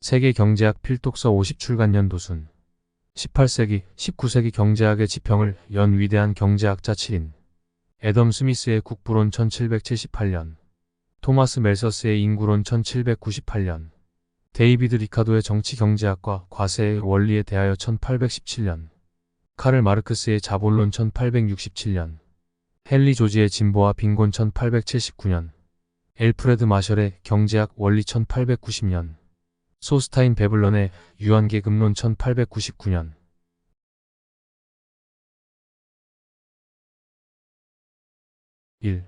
세계 경제학 필독서 50 출간년 도순 18세기, 19세기 경제학의 지평을 연 위대한 경제학자 7인 애덤 스미스의 국부론 1778년, 토마스 멜서스의 인구론 1798년, 데이비드 리카도의 정치경제학과 과세의 원리에 대하여 1817년, 카를 마르크스의 자본론 1867년, 헨리 조지의 진보와 빈곤 1879년, 엘프레드 마셜의 경제학 원리 1890년, 소스타인 베블런의 유한계급론 1899년. 1.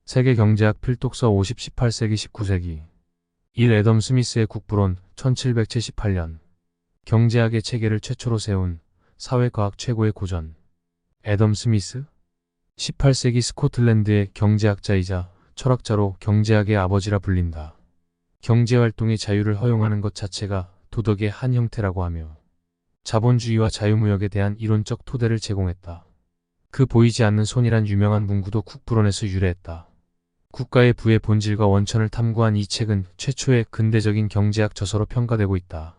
세계 경제학 필독서 50 18세기 19세기 1. 애덤 스미스의 국부론 1778년 경제학의 체계를 최초로 세운 사회과학 최고의 고전 애덤 스미스 18세기 스코틀랜드의 경제학자이자 철학자로 경제학의 아버지라 불린다. 경제활동의 자유를 허용하는 것 자체가 도덕의 한 형태라고 하며 자본주의와 자유무역에 대한 이론적 토대를 제공했다. 그 보이지 않는 손이란 유명한 문구도 국부론에서 유래했다. 국가의 부의 본질과 원천을 탐구한 이 책은 최초의 근대적인 경제학 저서로 평가되고 있다.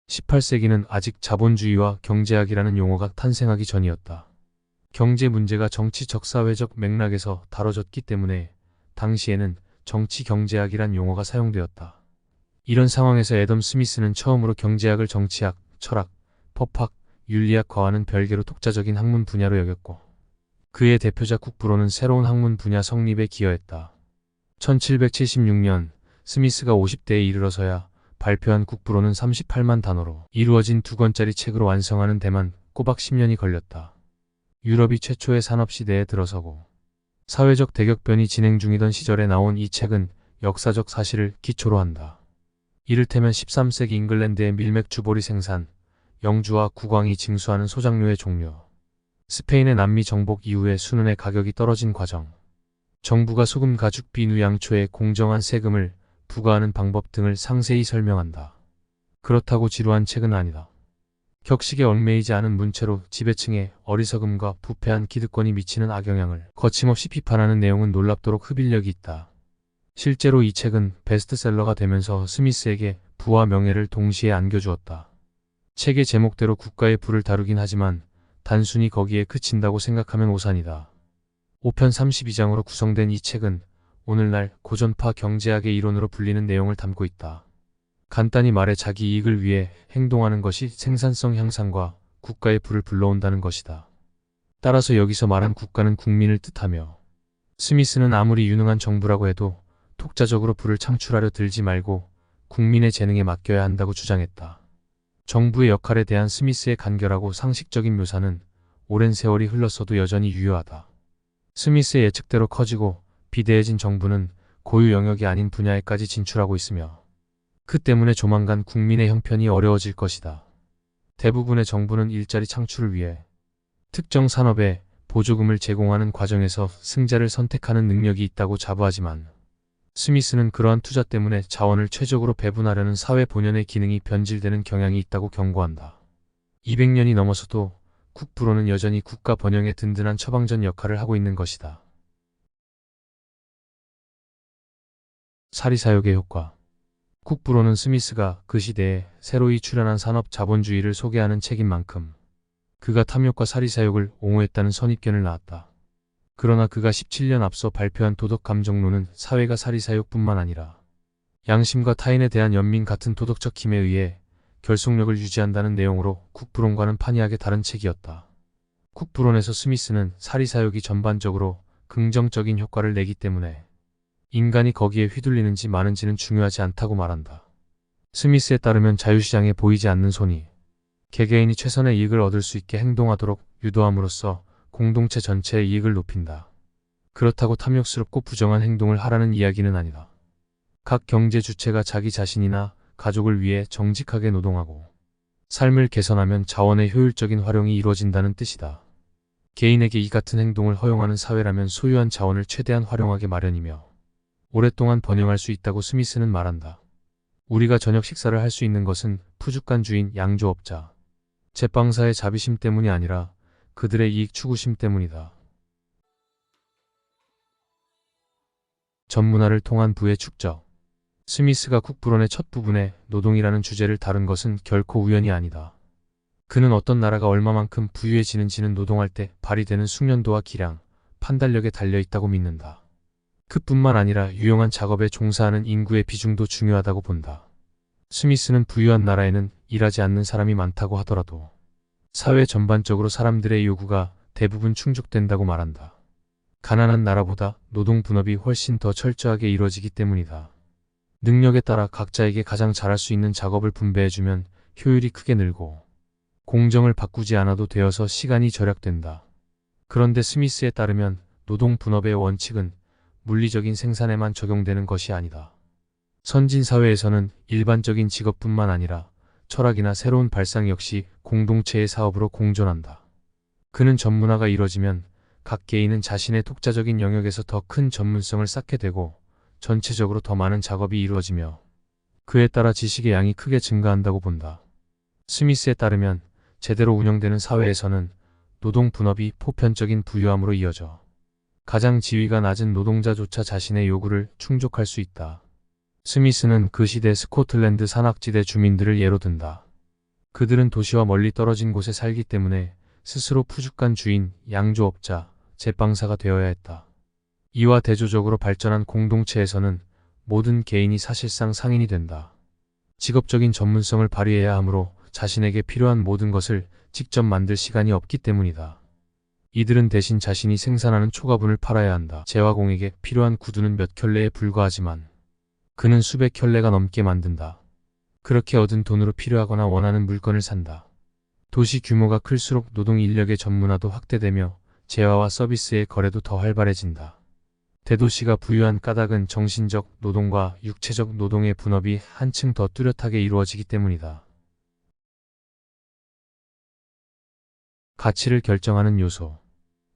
18세기는 아직 자본주의와 경제학이라는 용어가 탄생하기 전이었다. 경제 문제가 정치적 사회적 맥락에서 다뤄졌기 때문에 당시에는 정치경제학이란 용어가 사용되었다. 이런 상황에서 애덤 스미스는 처음으로 경제학을 정치학, 철학, 법학, 윤리학과와는 별개로 독자적인 학문 분야로 여겼고 그의 대표작 국부론은 새로운 학문 분야 성립에 기여했다. 1776년 스미스가 50대에 이르러서야 발표한 국부론은 38만 단어로 이루어진 2권짜리 책으로 완성하는 데만 꼬박 10년이 걸렸다. 유럽이 최초의 산업시대에 들어서고 사회적 대격변이 진행 중이던 시절에 나온 이 책은 역사적 사실을 기초로 한다. 이를테면 13세기 잉글랜드의 밀맥 주보리 생산, 영주와 국왕이 징수하는 소작료의 종류, 스페인의 남미 정복 이후에 순은의 가격이 떨어진 과정, 정부가 소금, 가죽, 비누, 양초에 공정한 세금을 부과하는 방법 등을 상세히 설명한다. 그렇다고 지루한 책은 아니다. 격식에 얽매이지 않은 문체로 지배층의 어리석음과 부패한 기득권이 미치는 악영향을 거침없이 비판하는 내용은 놀랍도록 흡입력이 있다. 실제로 이 책은 베스트셀러가 되면서 스미스에게 부와 명예를 동시에 안겨주었다. 책의 제목대로 국가의 부를 다루긴 하지만 단순히 거기에 그친다고 생각하면 오산이다. 5편 32장으로 구성된 이 책은 오늘날 고전파 경제학의 이론으로 불리는 내용을 담고 있다. 간단히 말해 자기 이익을 위해 행동하는 것이 생산성 향상과 국가의 부를 불러온다는 것이다. 따라서 여기서 말한 국가는 국민을 뜻하며 스미스는 아무리 유능한 정부라고 해도 독자적으로 부를 창출하려 들지 말고 국민의 재능에 맡겨야 한다고 주장했다. 정부의 역할에 대한 스미스의 간결하고 상식적인 묘사는 오랜 세월이 흘렀어도 여전히 유효하다. 스미스의 예측대로 커지고 비대해진 정부는 고유 영역이 아닌 분야에까지 진출하고 있으며 그 때문에 조만간 국민의 형편이 어려워질 것이다. 대부분의 정부는 일자리 창출을 위해 특정 산업에 보조금을 제공하는 과정에서 승자를 선택하는 능력이 있다고 자부하지만 스미스는 그러한 투자 때문에 자원을 최적으로 배분하려는 사회 본연의 기능이 변질되는 경향이 있다고 경고한다. 200년이 넘어서도 국부론은 여전히 국가 번영의 든든한 처방전 역할을 하고 있는 것이다. 사리사욕의 효과. 국부론은 스미스가 그 시대에 새로이 출현한 산업 자본주의를 소개하는 책인 만큼 그가 탐욕과 사리사욕을 옹호했다는 선입견을 낳았다. 그러나 그가 17년 앞서 발표한 도덕감정론은 사회가 사리사욕뿐만 아니라 양심과 타인에 대한 연민 같은 도덕적 힘에 의해 결속력을 유지한다는 내용으로 국부론과는 판이하게 다른 책이었다. 국부론에서 스미스는 사리사욕이 전반적으로 긍정적인 효과를 내기 때문에 인간이 거기에 휘둘리는지 마는지는 중요하지 않다고 말한다. 스미스에 따르면 자유시장에 보이지 않는 손이 개개인이 최선의 이익을 얻을 수 있게 행동하도록 유도함으로써 공동체 전체의 이익을 높인다. 그렇다고 탐욕스럽고 부정한 행동을 하라는 이야기는 아니다. 각 경제 주체가 자기 자신이나 가족을 위해 정직하게 노동하고 삶을 개선하면 자원의 효율적인 활용이 이루어진다는 뜻이다. 개인에게 이 같은 행동을 허용하는 사회라면 소유한 자원을 최대한 활용하기 마련이며 오랫동안 번영할 수 있다고 스미스는 말한다. 우리가 저녁 식사를 할 수 있는 것은 푸주간 주인 양조업자, 제빵사의 자비심 때문이 아니라 그들의 이익 추구심 때문이다. 전문화를 통한 부의 축적. 스미스가 국부론의 첫 부분에 노동이라는 주제를 다룬 것은 결코 우연이 아니다. 그는 어떤 나라가 얼마만큼 부유해지는지는 노동할 때 발휘되는 숙련도와 기량, 판단력에 달려있다고 믿는다. 그뿐만 아니라 유용한 작업에 종사하는 인구의 비중도 중요하다고 본다. 스미스는 부유한 나라에는 일하지 않는 사람이 많다고 하더라도 사회 전반적으로 사람들의 요구가 대부분 충족된다고 말한다. 가난한 나라보다 노동 분업이 훨씬 더 철저하게 이루어지기 때문이다. 능력에 따라 각자에게 가장 잘할 수 있는 작업을 분배해주면 효율이 크게 늘고 공정을 바꾸지 않아도 되어서 시간이 절약된다. 그런데 스미스에 따르면 노동 분업의 원칙은 물리적인 생산에만 적용되는 것이 아니다. 선진 사회에서는 일반적인 직업뿐만 아니라 철학이나 새로운 발상 역시 공동체의 사업으로 공존한다. 그는 전문화가 이뤄지면 각 개인은 자신의 독자적인 영역에서 더 큰 전문성을 쌓게 되고 전체적으로 더 많은 작업이 이루어지며 그에 따라 지식의 양이 크게 증가한다고 본다. 스미스에 따르면 제대로 운영되는 사회에서는 노동 분업이 보편적인 부유함으로 이어져 가장 지위가 낮은 노동자조차 자신의 요구를 충족할 수 있다. 스미스는 그 시대 스코틀랜드 산악지대 주민들을 예로 든다. 그들은 도시와 멀리 떨어진 곳에 살기 때문에 스스로 푸죽한 주인, 양조업자, 제빵사가 되어야 했다. 이와 대조적으로 발전한 공동체에서는 모든 개인이 사실상 상인이 된다. 직업적인 전문성을 발휘해야 하므로 자신에게 필요한 모든 것을 직접 만들 시간이 없기 때문이다. 이들은 대신 자신이 생산하는 초가분을 팔아야 한다. 제화공에게 필요한 구두는 몇 켤레에 불과하지만 그는 수백 켤레가 넘게 만든다. 그렇게 얻은 돈으로 필요하거나 원하는 물건을 산다. 도시 규모가 클수록 노동 인력의 전문화도 확대되며 재화와 서비스의 거래도 더 활발해진다. 대도시가 부유한 까닭은 정신적 노동과 육체적 노동의 분업이 한층 더 뚜렷하게 이루어지기 때문이다. 가치를 결정하는 요소.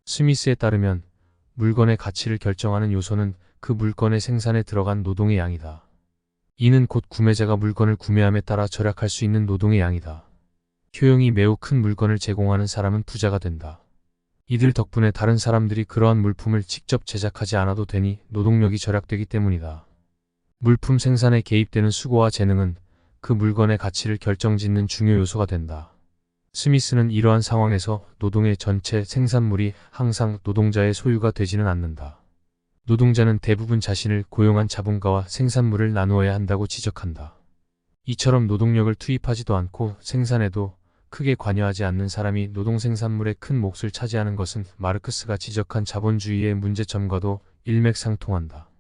스미스에 따르면 물건의 가치를 결정하는 요소는 그 물건의 생산에 들어간 노동의 양이다. 이는 곧 구매자가 물건을 구매함에 따라 절약할 수 있는 노동의 양이다. 효용이 매우 큰 물건을 제공하는 사람은 부자가 된다. 이들 덕분에 다른 사람들이 그러한 물품을 직접 제작하지 않아도 되니 노동력이 절약되기 때문이다. 물품 생산에 개입되는 수고와 재능은 그 물건의 가치를 결정짓는 중요 요소가 된다. 스미스는 이러한 상황에서 노동의 전체 생산물이 항상 노동자의 소유가 되지는 않는다. 노동자는 대부분 자신을 고용한 자본가와 생산물을 나누어야 한다고 지적한다. 이처럼 노동력을 투입하지도 않고 생산에도 크게 관여하지 않는 사람이 노동생산물의 큰 몫을 차지하는 것은 마르크스가 지적한 자본주의의 문제점과도 일맥상통한다.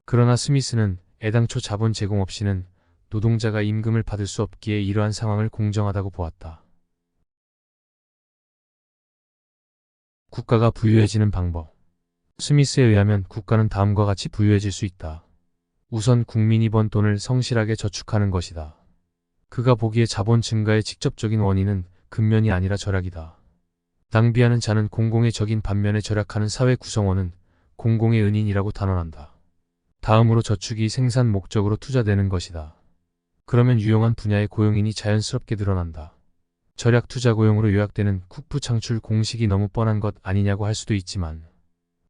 그러나 스미스는 애당초 자본 제공 없이는 노동자가 임금을 받을 수 없기에 이러한 상황을 공정하다고 보았다. 국가가 부유해지는 방법. 스미스에 의하면 국가는 다음과 같이 부유해질 수 있다. 우선 국민이 번 돈을 성실하게 저축하는 것이다. 그가 보기에 자본 증가의 직접적인 원인은 근면이 아니라 절약이다. 낭비하는 자는 공공의 적인 반면에 절약하는 사회 구성원은 공공의 은인이라고 단언한다. 다음으로 저축이 생산 목적으로 투자되는 것이다. 그러면 유용한 분야의 고용인이 자연스럽게 늘어난다. 절약 투자 고용으로 요약되는 국부 창출 공식이 너무 뻔한 것 아니냐고 할 수도 있지만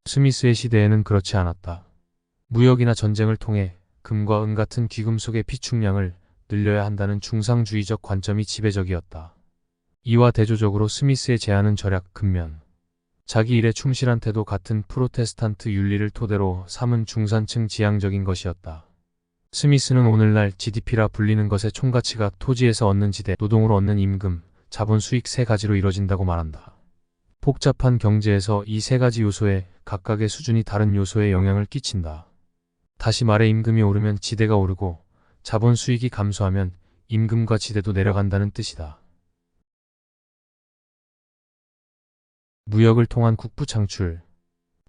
스미스의 시대에는 그렇지 않았다. 무역이나 전쟁을 통해 금과 은 같은 귀금속의 피축량을 늘려야 한다는 중상주의적 관점이 지배적이었다. 이와 대조적으로 스미스의 제안은 절약, 근면, 자기 일에 충실한 태도 같은 프로테스탄트 윤리를 토대로 삼은 중산층 지향적인 것이었다. 스미스는 오늘날 GDP라 불리는 것의 총가치가 토지에서 얻는 지대, 노동으로 얻는 임금, 자본 수익 세 가지로 이뤄진다고 말한다. 복잡한 경제에서 이 세 가지 요소에 각각의 수준이 다른 요소에 영향을 끼친다. 다시 말해 임금이 오르면 지대가 오르고 자본 수익이 감소하면 임금과 지대도 내려간다는 뜻이다. 무역을 통한 국부 창출.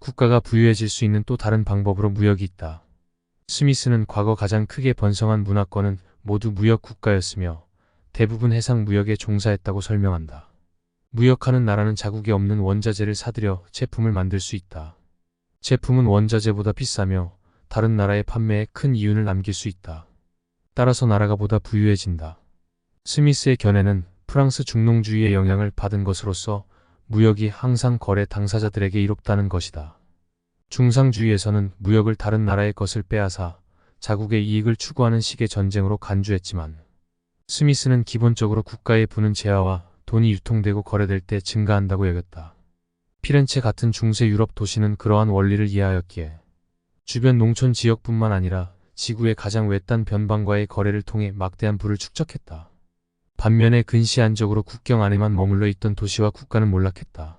국가가 부유해질 수 있는 또 다른 방법으로 무역이 있다. 스미스는 과거 가장 크게 번성한 문화권은 모두 무역 국가였으며 대부분 해상 무역에 종사했다고 설명한다. 무역하는 나라는 자국에 없는 원자재를 사들여 제품을 만들 수 있다. 제품은 원자재보다 비싸며 다른 나라의 판매에 큰 이윤을 남길 수 있다. 따라서 나라가 보다 부유해진다. 스미스의 견해는 프랑스 중농주의의 영향을 받은 것으로서 무역이 항상 거래 당사자들에게 이롭다는 것이다. 중상주의에서는 무역을 다른 나라의 것을 빼앗아 자국의 이익을 추구하는 식의 전쟁으로 간주했지만 스미스는 기본적으로 국가에 부는 재화와 돈이 유통되고 거래될 때 증가한다고 여겼다. 피렌체 같은 중세 유럽 도시는 그러한 원리를 이해하였기에 주변 농촌 지역뿐만 아니라 지구의 가장 외딴 변방과의 거래를 통해 막대한 부를 축적했다. 반면에 근시안적으로 국경 안에만 머물러 있던 도시와 국가는 몰락했다.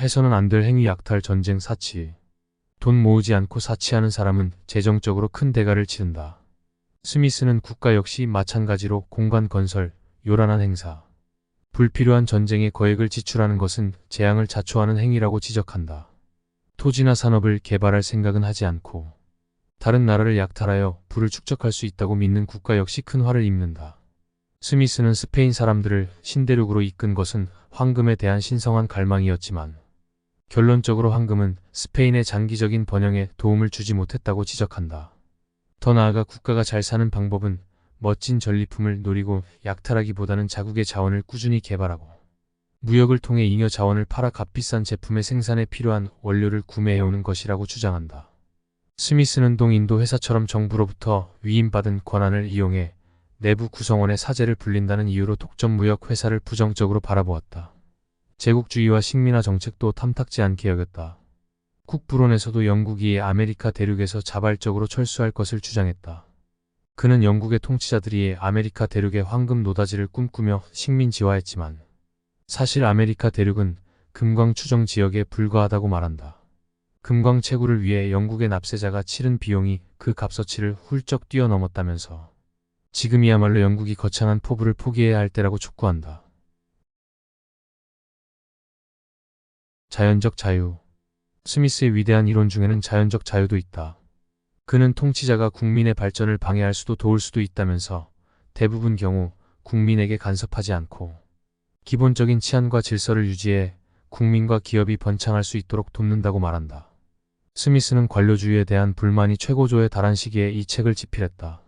해서는 안 될 행위, 약탈, 전쟁, 사치. 돈 모으지 않고 사치하는 사람은 재정적으로 큰 대가를 치른다. 스미스는 국가 역시 마찬가지로 공간 건설, 요란한 행사, 불필요한 전쟁에 거액을 지출하는 것은 재앙을 자초하는 행위라고 지적한다. 토지나 산업을 개발할 생각은 하지 않고 다른 나라를 약탈하여 부를 축적할 수 있다고 믿는 국가 역시 큰 화를 입는다. 스미스는 스페인 사람들을 신대륙으로 이끈 것은 황금에 대한 신성한 갈망이었지만 결론적으로 황금은 스페인의 장기적인 번영에 도움을 주지 못했다고 지적한다. 더 나아가 국가가 잘 사는 방법은 멋진 전리품을 노리고 약탈하기보다는 자국의 자원을 꾸준히 개발하고 무역을 통해 잉여 자원을 팔아 값비싼 제품의 생산에 필요한 원료를 구매해오는 것이라고 주장한다. 스미스는 동인도 회사처럼 정부로부터 위임받은 권한을 이용해 내부 구성원의 사제를 불린다는 이유로 독점 무역 회사를 부정적으로 바라보았다. 제국주의와 식민화 정책도 탐탁지 않게 여겼다. 국부론에서도 영국이 아메리카 대륙에서 자발적으로 철수할 것을 주장했다. 그는 영국의 통치자들이 아메리카 대륙의 황금 노다지를 꿈꾸며 식민지화했지만 사실 아메리카 대륙은 금광 추정 지역에 불과하다고 말한다. 금광 채굴을 위해 영국의 납세자가 치른 비용이 그 값어치를 훌쩍 뛰어넘었다면서 지금이야말로 영국이 거창한 포부를 포기해야 할 때라고 촉구한다. 자연적 자유. 스미스의 위대한 이론 중에는 자연적 자유도 있다. 그는 통치자가 국민의 발전을 방해할 수도 도울 수도 있다면서 대부분 경우 국민에게 간섭하지 않고 기본적인 치안과 질서를 유지해 국민과 기업이 번창할 수 있도록 돕는다고 말한다. 스미스는 관료주의에 대한 불만이 최고조에 달한 시기에 이 책을 집필했다.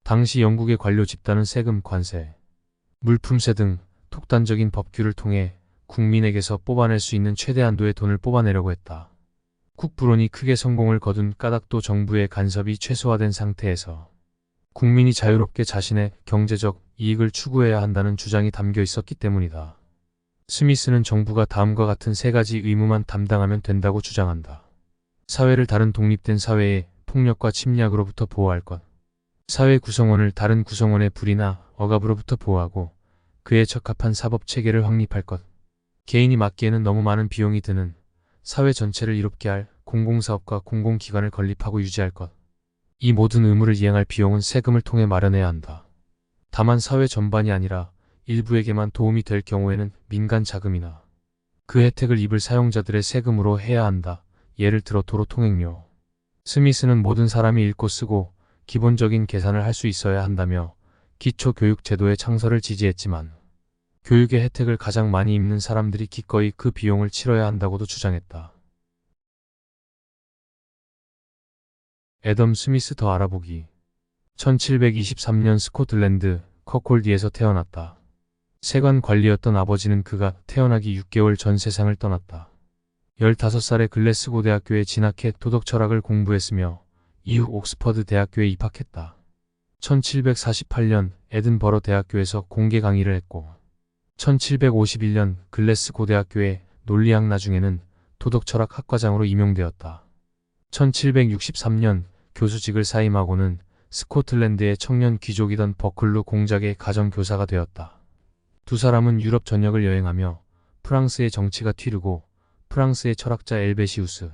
당시 영국의 관료 집단은 세금, 관세, 물품세 등 독단적인 법규를 통해 국민에게서 뽑아낼 수 있는 최대한도의 돈을 뽑아내려고 했다. 국부론이 크게 성공을 거둔 까닭도 정부의 간섭이 최소화된 상태에서 국민이 자유롭게 자신의 경제적 이익을 추구해야 한다는 주장이 담겨 있었기 때문이다. 스미스는 정부가 다음과 같은 세 가지 의무만 담당하면 된다고 주장한다. 사회를 다른 독립된 사회의 폭력과 침략으로부터 보호할 것. 사회 구성원을 다른 구성원의 불의나 억압으로부터 보호하고 그에 적합한 사법체계를 확립할 것. 개인이 맡기에는 너무 많은 비용이 드는 사회 전체를 이롭게 할 공공사업과 공공기관을 건립하고 유지할 것. 이 모든 의무를 이행할 비용은 세금을 통해 마련해야 한다. 다만 사회 전반이 아니라 일부에게만 도움이 될 경우에는 민간 자금이나 그 혜택을 입을 사용자들의 세금으로 해야 한다. 예를 들어 도로 통행료. 스미스는 모든 사람이 읽고 쓰고 기본적인 계산을 할 수 있어야 한다며 기초교육 제도의 창설을 지지했지만 교육의 혜택을 가장 많이 입는 사람들이 기꺼이 그 비용을 치러야 한다고도 주장했다. 애덤 스미스 더 알아보기. 1723년 스코틀랜드 커콜디에서 태어났다. 세관 관리였던 아버지는 그가 태어나기 6개월 전 세상을 떠났다. 15살에 글래스고 대학교에 진학해 도덕 철학을 공부했으며 이후 옥스퍼드 대학교에 입학했다. 1748년 에든버러 대학교에서 공개 강의를 했고 1751년 글래스고 대학교의 논리학 나중에는 도덕철학 학과장으로 임용되었다. 1763년 교수직을 사임하고는 스코틀랜드의 청년 귀족이던 버클루 공작의 가정교사가 되었다. 두 사람은 유럽 전역을 여행하며 프랑스의 정치가 튀르고 프랑스의 철학자 엘베시우스,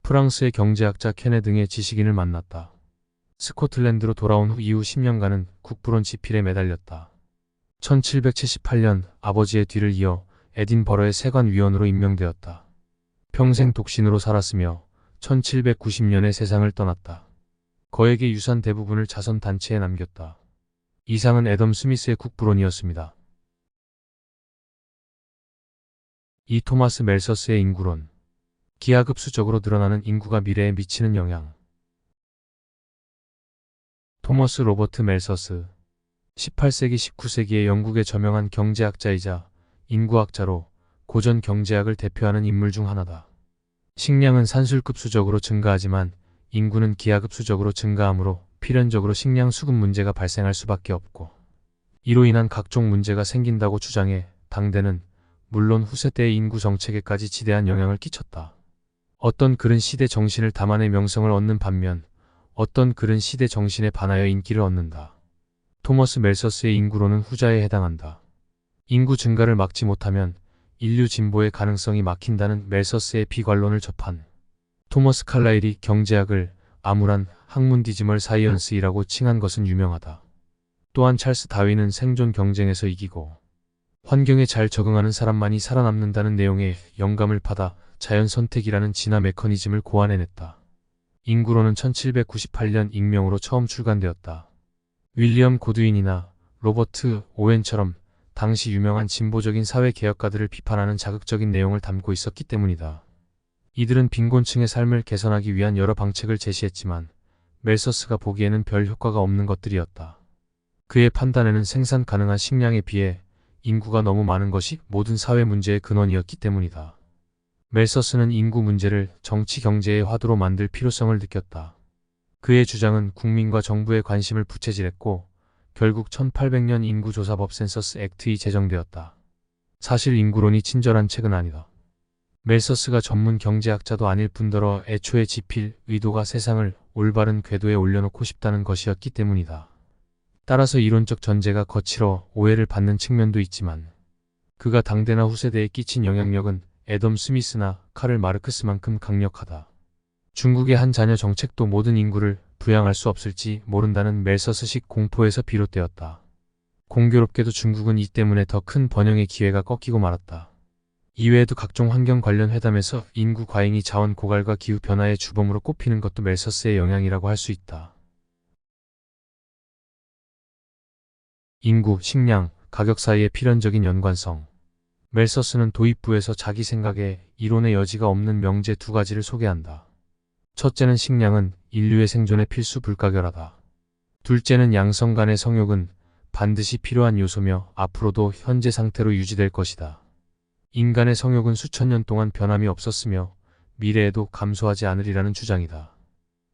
프랑스의 경제학자 케네 등의 지식인을 만났다. 스코틀랜드로 돌아온 후 이후 10년간은 국부론 집필에 매달렸다. 1778년 아버지의 뒤를 이어 에딘버러의 세관위원으로 임명되었다. 평생 독신으로 살았으며 1790년에 세상을 떠났다. 거액의 유산 대부분을 자선단체에 남겼다. 이상은 애덤 스미스의 국부론이었습니다. 이 토마스 멜서스의 인구론. 기하급수적으로 늘어나는 인구가 미래에 미치는 영향. 토머스 로버트 멜서스 18세기 19세기의 영국의 저명한 경제학자이자 인구학자로 고전 경제학을 대표하는 인물 중 하나다. 식량은 산술급수적으로 증가하지만 인구는 기하급수적으로 증가하므로 필연적으로 식량 수급 문제가 발생할 수밖에 없고, 이로 인한 각종 문제가 생긴다고 주장해 당대는 물론 후세 때의 인구 정책에까지 지대한 영향을 끼쳤다. 어떤 글은 시대 정신을 담아내 명성을 얻는 반면 어떤 글은 시대 정신에 반하여 인기를 얻는다. 토머스 멜서스의 인구론은 후자에 해당한다. 인구 증가를 막지 못하면 인류 진보의 가능성이 막힌다는 멜서스의 비관론을 접한 토머스 칼라일이 경제학을 암울한 학문 디지멀 사이언스이라고 칭한 것은 유명하다. 또한 찰스 다윈은 생존 경쟁에서 이기고 환경에 잘 적응하는 사람만이 살아남는다는 내용의 영감을 받아 자연 선택이라는 진화 메커니즘을 고안해냈다. 인구론은 1798년 익명으로 처음 출간되었다. 윌리엄 고드윈이나 로버트 오웬처럼 당시 유명한 진보적인 사회개혁가들을 비판하는 자극적인 내용을 담고 있었기 때문이다. 이들은 빈곤층의 삶을 개선하기 위한 여러 방책을 제시했지만 멜서스가 보기에는 별 효과가 없는 것들이었다. 그의 판단에는 생산 가능한 식량에 비해 인구가 너무 많은 것이 모든 사회 문제의 근원이었기 때문이다. 멜서스는 인구 문제를 정치 경제의 화두로 만들 필요성을 느꼈다. 그의 주장은 국민과 정부의 관심을 부채질했고 결국 1800년 인구조사법 센서스 액트이 제정되었다. 사실 인구론이 친절한 책은 아니다. 멜서스가 전문 경제학자도 아닐 뿐더러 애초에 지필 의도가 세상을 올바른 궤도에 올려놓고 싶다는 것이었기 때문이다. 따라서 이론적 전제가 거칠어 오해를 받는 측면도 있지만 그가 당대나 후세대에 끼친 영향력은 애덤 스미스나 카를 마르크스만큼 강력하다. 중국의 한 자녀 정책도 모든 인구를 부양할 수 없을지 모른다는 멜서스식 공포에서 비롯되었다. 공교롭게도 중국은 이 때문에 더 큰 번영의 기회가 꺾이고 말았다. 이외에도 각종 환경 관련 회담에서 인구 과잉이 자원 고갈과 기후 변화의 주범으로 꼽히는 것도 멜서스의 영향이라고 할 수 있다. 인구, 식량, 가격 사이의 필연적인 연관성. 멜서스는 도입부에서 자기 생각에 이론의 여지가 없는 명제 두 가지를 소개한다. 첫째는 식량은 인류의 생존에 필수 불가결하다. 둘째는 양성 간의 성욕은 반드시 필요한 요소며 앞으로도 현재 상태로 유지될 것이다. 인간의 성욕은 수천 년 동안 변함이 없었으며 미래에도 감소하지 않으리라는 주장이다.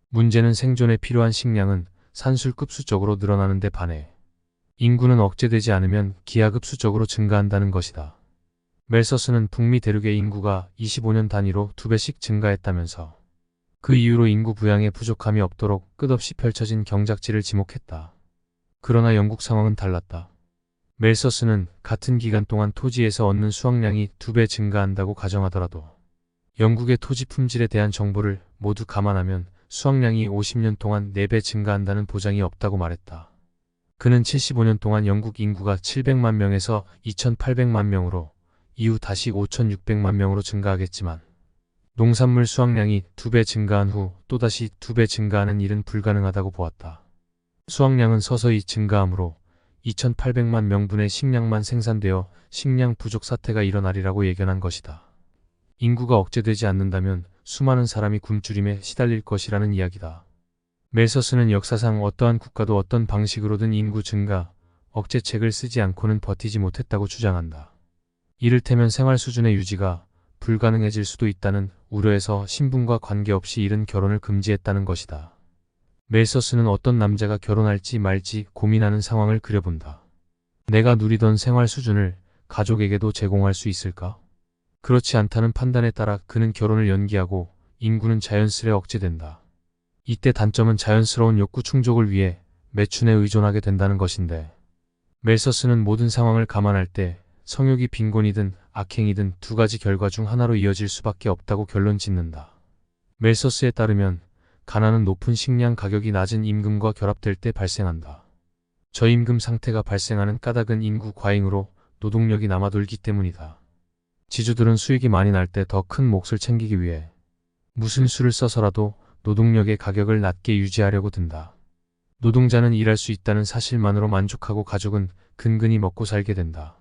문제는 생존에 필요한 식량은 산술급수적으로 늘어나는 데 반해 인구는 억제되지 않으면 기하급수적으로 증가한다는 것이다. 멜서스는 북미 대륙의 인구가 25년 단위로 2배씩 증가했다면서 그 이후로 인구 부양에 부족함이 없도록 끝없이 펼쳐진 경작지를 지목했다. 그러나 영국 상황은 달랐다. 멜서스는 같은 기간 동안 토지에서 얻는 수확량이 2배 증가한다고 가정하더라도 영국의 토지 품질에 대한 정보를 모두 감안하면 수확량이 50년 동안 4배 증가한다는 보장이 없다고 말했다. 그는 75년 동안 영국 인구가 700만 명에서 2800만 명으로 이후 다시 5600만 명으로 증가하겠지만 농산물 수확량이 2배 증가한 후 또다시 2배 증가하는 일은 불가능하다고 보았다. 수확량은 서서히 증가하므로 2800만 명분의 식량만 생산되어 식량 부족 사태가 일어나리라고 예견한 것이다. 인구가 억제되지 않는다면 수많은 사람이 굶주림에 시달릴 것이라는 이야기다. 멜서스는 역사상 어떠한 국가도 어떤 방식으로든 인구 증가, 억제책을 쓰지 않고는 버티지 못했다고 주장한다. 이를테면 생활 수준의 유지가 불가능해질 수도 있다는 우려에서 신분과 관계없이 이른 결혼을 금지했다는 것이다. 멜서스는 어떤 남자가 결혼할지 말지 고민하는 상황을 그려본다. 내가 누리던 생활 수준을 가족에게도 제공할 수 있을까? 그렇지 않다는 판단에 따라 그는 결혼을 연기하고 인구는 자연스레 억제된다. 이때 단점은 자연스러운 욕구 충족을 위해 매춘에 의존하게 된다는 것인데 멜서스는 모든 상황을 감안할 때 성욕이 빈곤이든 악행이든 두 가지 결과 중 하나로 이어질 수밖에 없다고 결론 짓는다. 멜서스에 따르면 가난은 높은 식량 가격이 낮은 임금과 결합될 때 발생한다. 저임금 상태가 발생하는 까닭은 인구 과잉으로 노동력이 남아돌기 때문이다. 지주들은 수익이 많이 날 때 더 큰 몫을 챙기기 위해 무슨 수를 써서라도 노동력의 가격을 낮게 유지하려고 든다. 노동자는 일할 수 있다는 사실만으로 만족하고 가족은 근근히 먹고 살게 된다.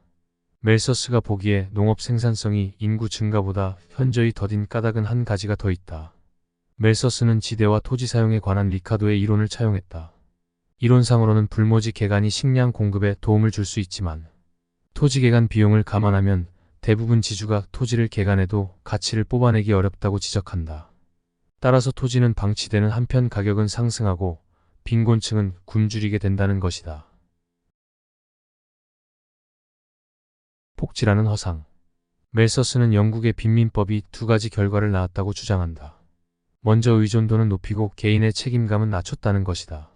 멜서스가 보기에 농업 생산성이 인구 증가보다 현저히 더딘 까닭은 한 가지가 더 있다. 멜서스는 지대와 토지 사용에 관한 리카도의 이론을 차용했다. 이론상으로는 불모지 개간이 식량 공급에 도움을 줄 수 있지만 토지 개간 비용을 감안하면 대부분 지주가 토지를 개간해도 가치를 뽑아내기 어렵다고 지적한다. 따라서 토지는 방치되는 한편 가격은 상승하고 빈곤층은 굶주리게 된다는 것이다. 폭지라는 허상. 멜서스는 영국의 빈민법이 두 가지 결과를 낳았다고 주장한다. 먼저 의존도는 높이고 개인의 책임감은 낮췄다는 것이다.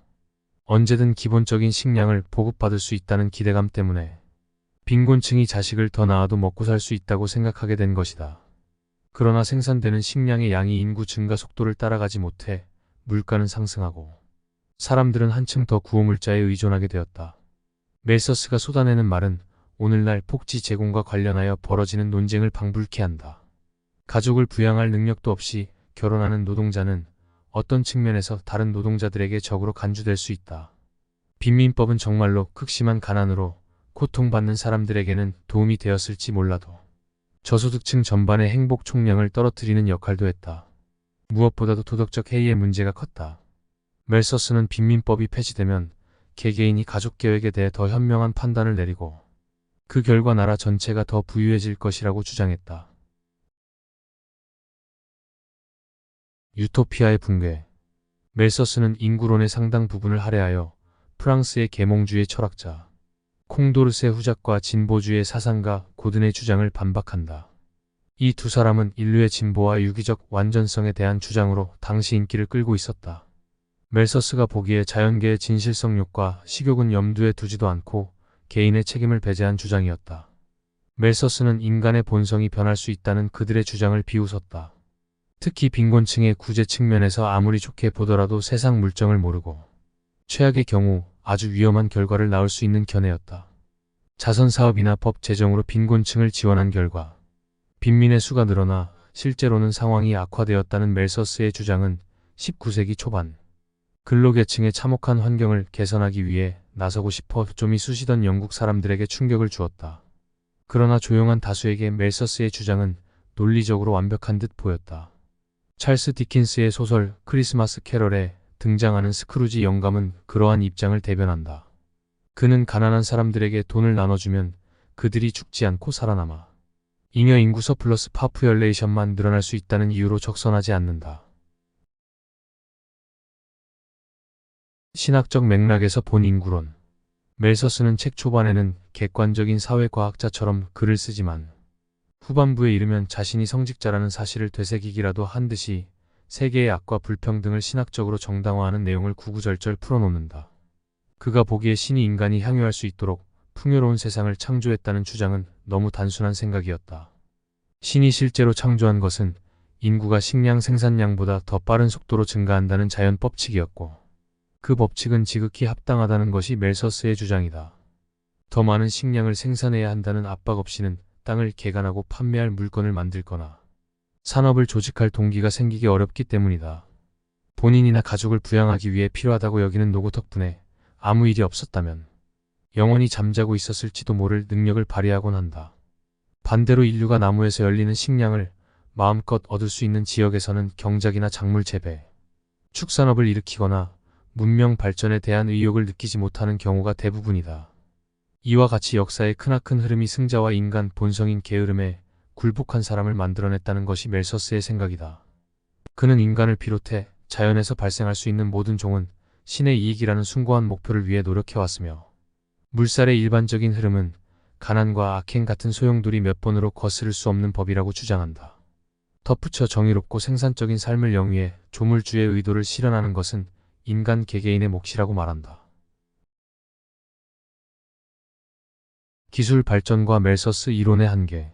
언제든 기본적인 식량을 보급받을 수 있다는 기대감 때문에 빈곤층이 자식을 더 낳아도 먹고 살 수 있다고 생각하게 된 것이다. 그러나 생산되는 식량의 양이 인구 증가 속도를 따라가지 못해 물가는 상승하고 사람들은 한층 더 구호물자에 의존하게 되었다. 멜서스가 쏟아내는 말은 오늘날 폭지 제공과 관련하여 벌어지는 논쟁을 방불케 한다. 가족을 부양할 능력도 없이 결혼하는 노동자는 어떤 측면에서 다른 노동자들에게 적으로 간주될 수 있다. 빈민법은 정말로 극심한 가난으로 고통받는 사람들에게는 도움이 되었을지 몰라도 저소득층 전반의 행복 총량을 떨어뜨리는 역할도 했다. 무엇보다도 도덕적 해이의 문제가 컸다. 멜서스는 빈민법이 폐지되면 개개인이 가족계획에 대해 더 현명한 판단을 내리고 그 결과 나라 전체가 더 부유해질 것이라고 주장했다. 유토피아의 붕괴. 멜서스는 인구론의 상당 부분을 할애하여 프랑스의 계몽주의 철학자 콩도르세 후작과 진보주의 사상가 고든의 주장을 반박한다. 이 두 사람은 인류의 진보와 유기적 완전성에 대한 주장으로 당시 인기를 끌고 있었다. 멜서스가 보기에 자연계의 진실성욕과 식욕은 염두에 두지도 않고 개인의 책임을 배제한 주장이었다. 멜서스는 인간의 본성이 변할 수 있다는 그들의 주장을 비웃었다. 특히 빈곤층의 구제 측면에서 아무리 좋게 보더라도 세상 물정을 모르고 최악의 경우 아주 위험한 결과를 낳을 수 있는 견해였다. 자선사업이나 법 제정으로 빈곤층을 지원한 결과 빈민의 수가 늘어나 실제로는 상황이 악화되었다는 멜서스의 주장은 19세기 초반 근로계층의 참혹한 환경을 개선하기 위해 나서고 싶어 좀이 쑤시던 영국 사람들에게 충격을 주었다. 그러나 조용한 다수에게 멜서스의 주장은 논리적으로 완벽한 듯 보였다. 찰스 디킨스의 소설 크리스마스 캐럴에 등장하는 스크루지 영감은 그러한 입장을 대변한다. 그는 가난한 사람들에게 돈을 나눠주면 그들이 죽지 않고 살아남아 잉여 인구 서플러스 파푸열레이션만 늘어날 수 있다는 이유로 적선하지 않는다. 신학적 맥락에서 본 인구론. 멜서스는 책 초반에는 객관적인 사회과학자처럼 글을 쓰지만 후반부에 이르면 자신이 성직자라는 사실을 되새기기라도 한 듯이 세계의 악과 불평등을 신학적으로 정당화하는 내용을 구구절절 풀어놓는다. 그가 보기에 신이 인간이 향유할 수 있도록 풍요로운 세상을 창조했다는 주장은 너무 단순한 생각이었다. 신이 실제로 창조한 것은 인구가 식량 생산량보다 더 빠른 속도로 증가한다는 자연 법칙이었고 그 법칙은 지극히 합당하다는 것이 멜서스의 주장이다. 더 많은 식량을 생산해야 한다는 압박 없이는 땅을 개간하고 판매할 물건을 만들거나 산업을 조직할 동기가 생기기 어렵기 때문이다. 본인이나 가족을 부양하기 위해 필요하다고 여기는 노고 덕분에 아무 일이 없었다면 영원히 잠자고 있었을지도 모를 능력을 발휘하곤 한다. 반대로 인류가 나무에서 열리는 식량을 마음껏 얻을 수 있는 지역에서는 경작이나 작물 재배, 축산업을 일으키거나 문명 발전에 대한 의욕을 느끼지 못하는 경우가 대부분이다. 이와 같이 역사의 크나큰 흐름이 승자와 인간 본성인 게으름에 굴복한 사람을 만들어냈다는 것이 멜서스의 생각이다. 그는 인간을 비롯해 자연에서 발생할 수 있는 모든 종은 신의 이익이라는 숭고한 목표를 위해 노력해왔으며 물살의 일반적인 흐름은 가난과 악행 같은 소용돌이 몇 번으로 거스를 수 없는 법이라고 주장한다. 덧붙여 정의롭고 생산적인 삶을 영위해 조물주의 의도를 실현하는 것은 인간 개개인의 몫이라고 말한다. 기술 발전과 멜서스 이론의 한계.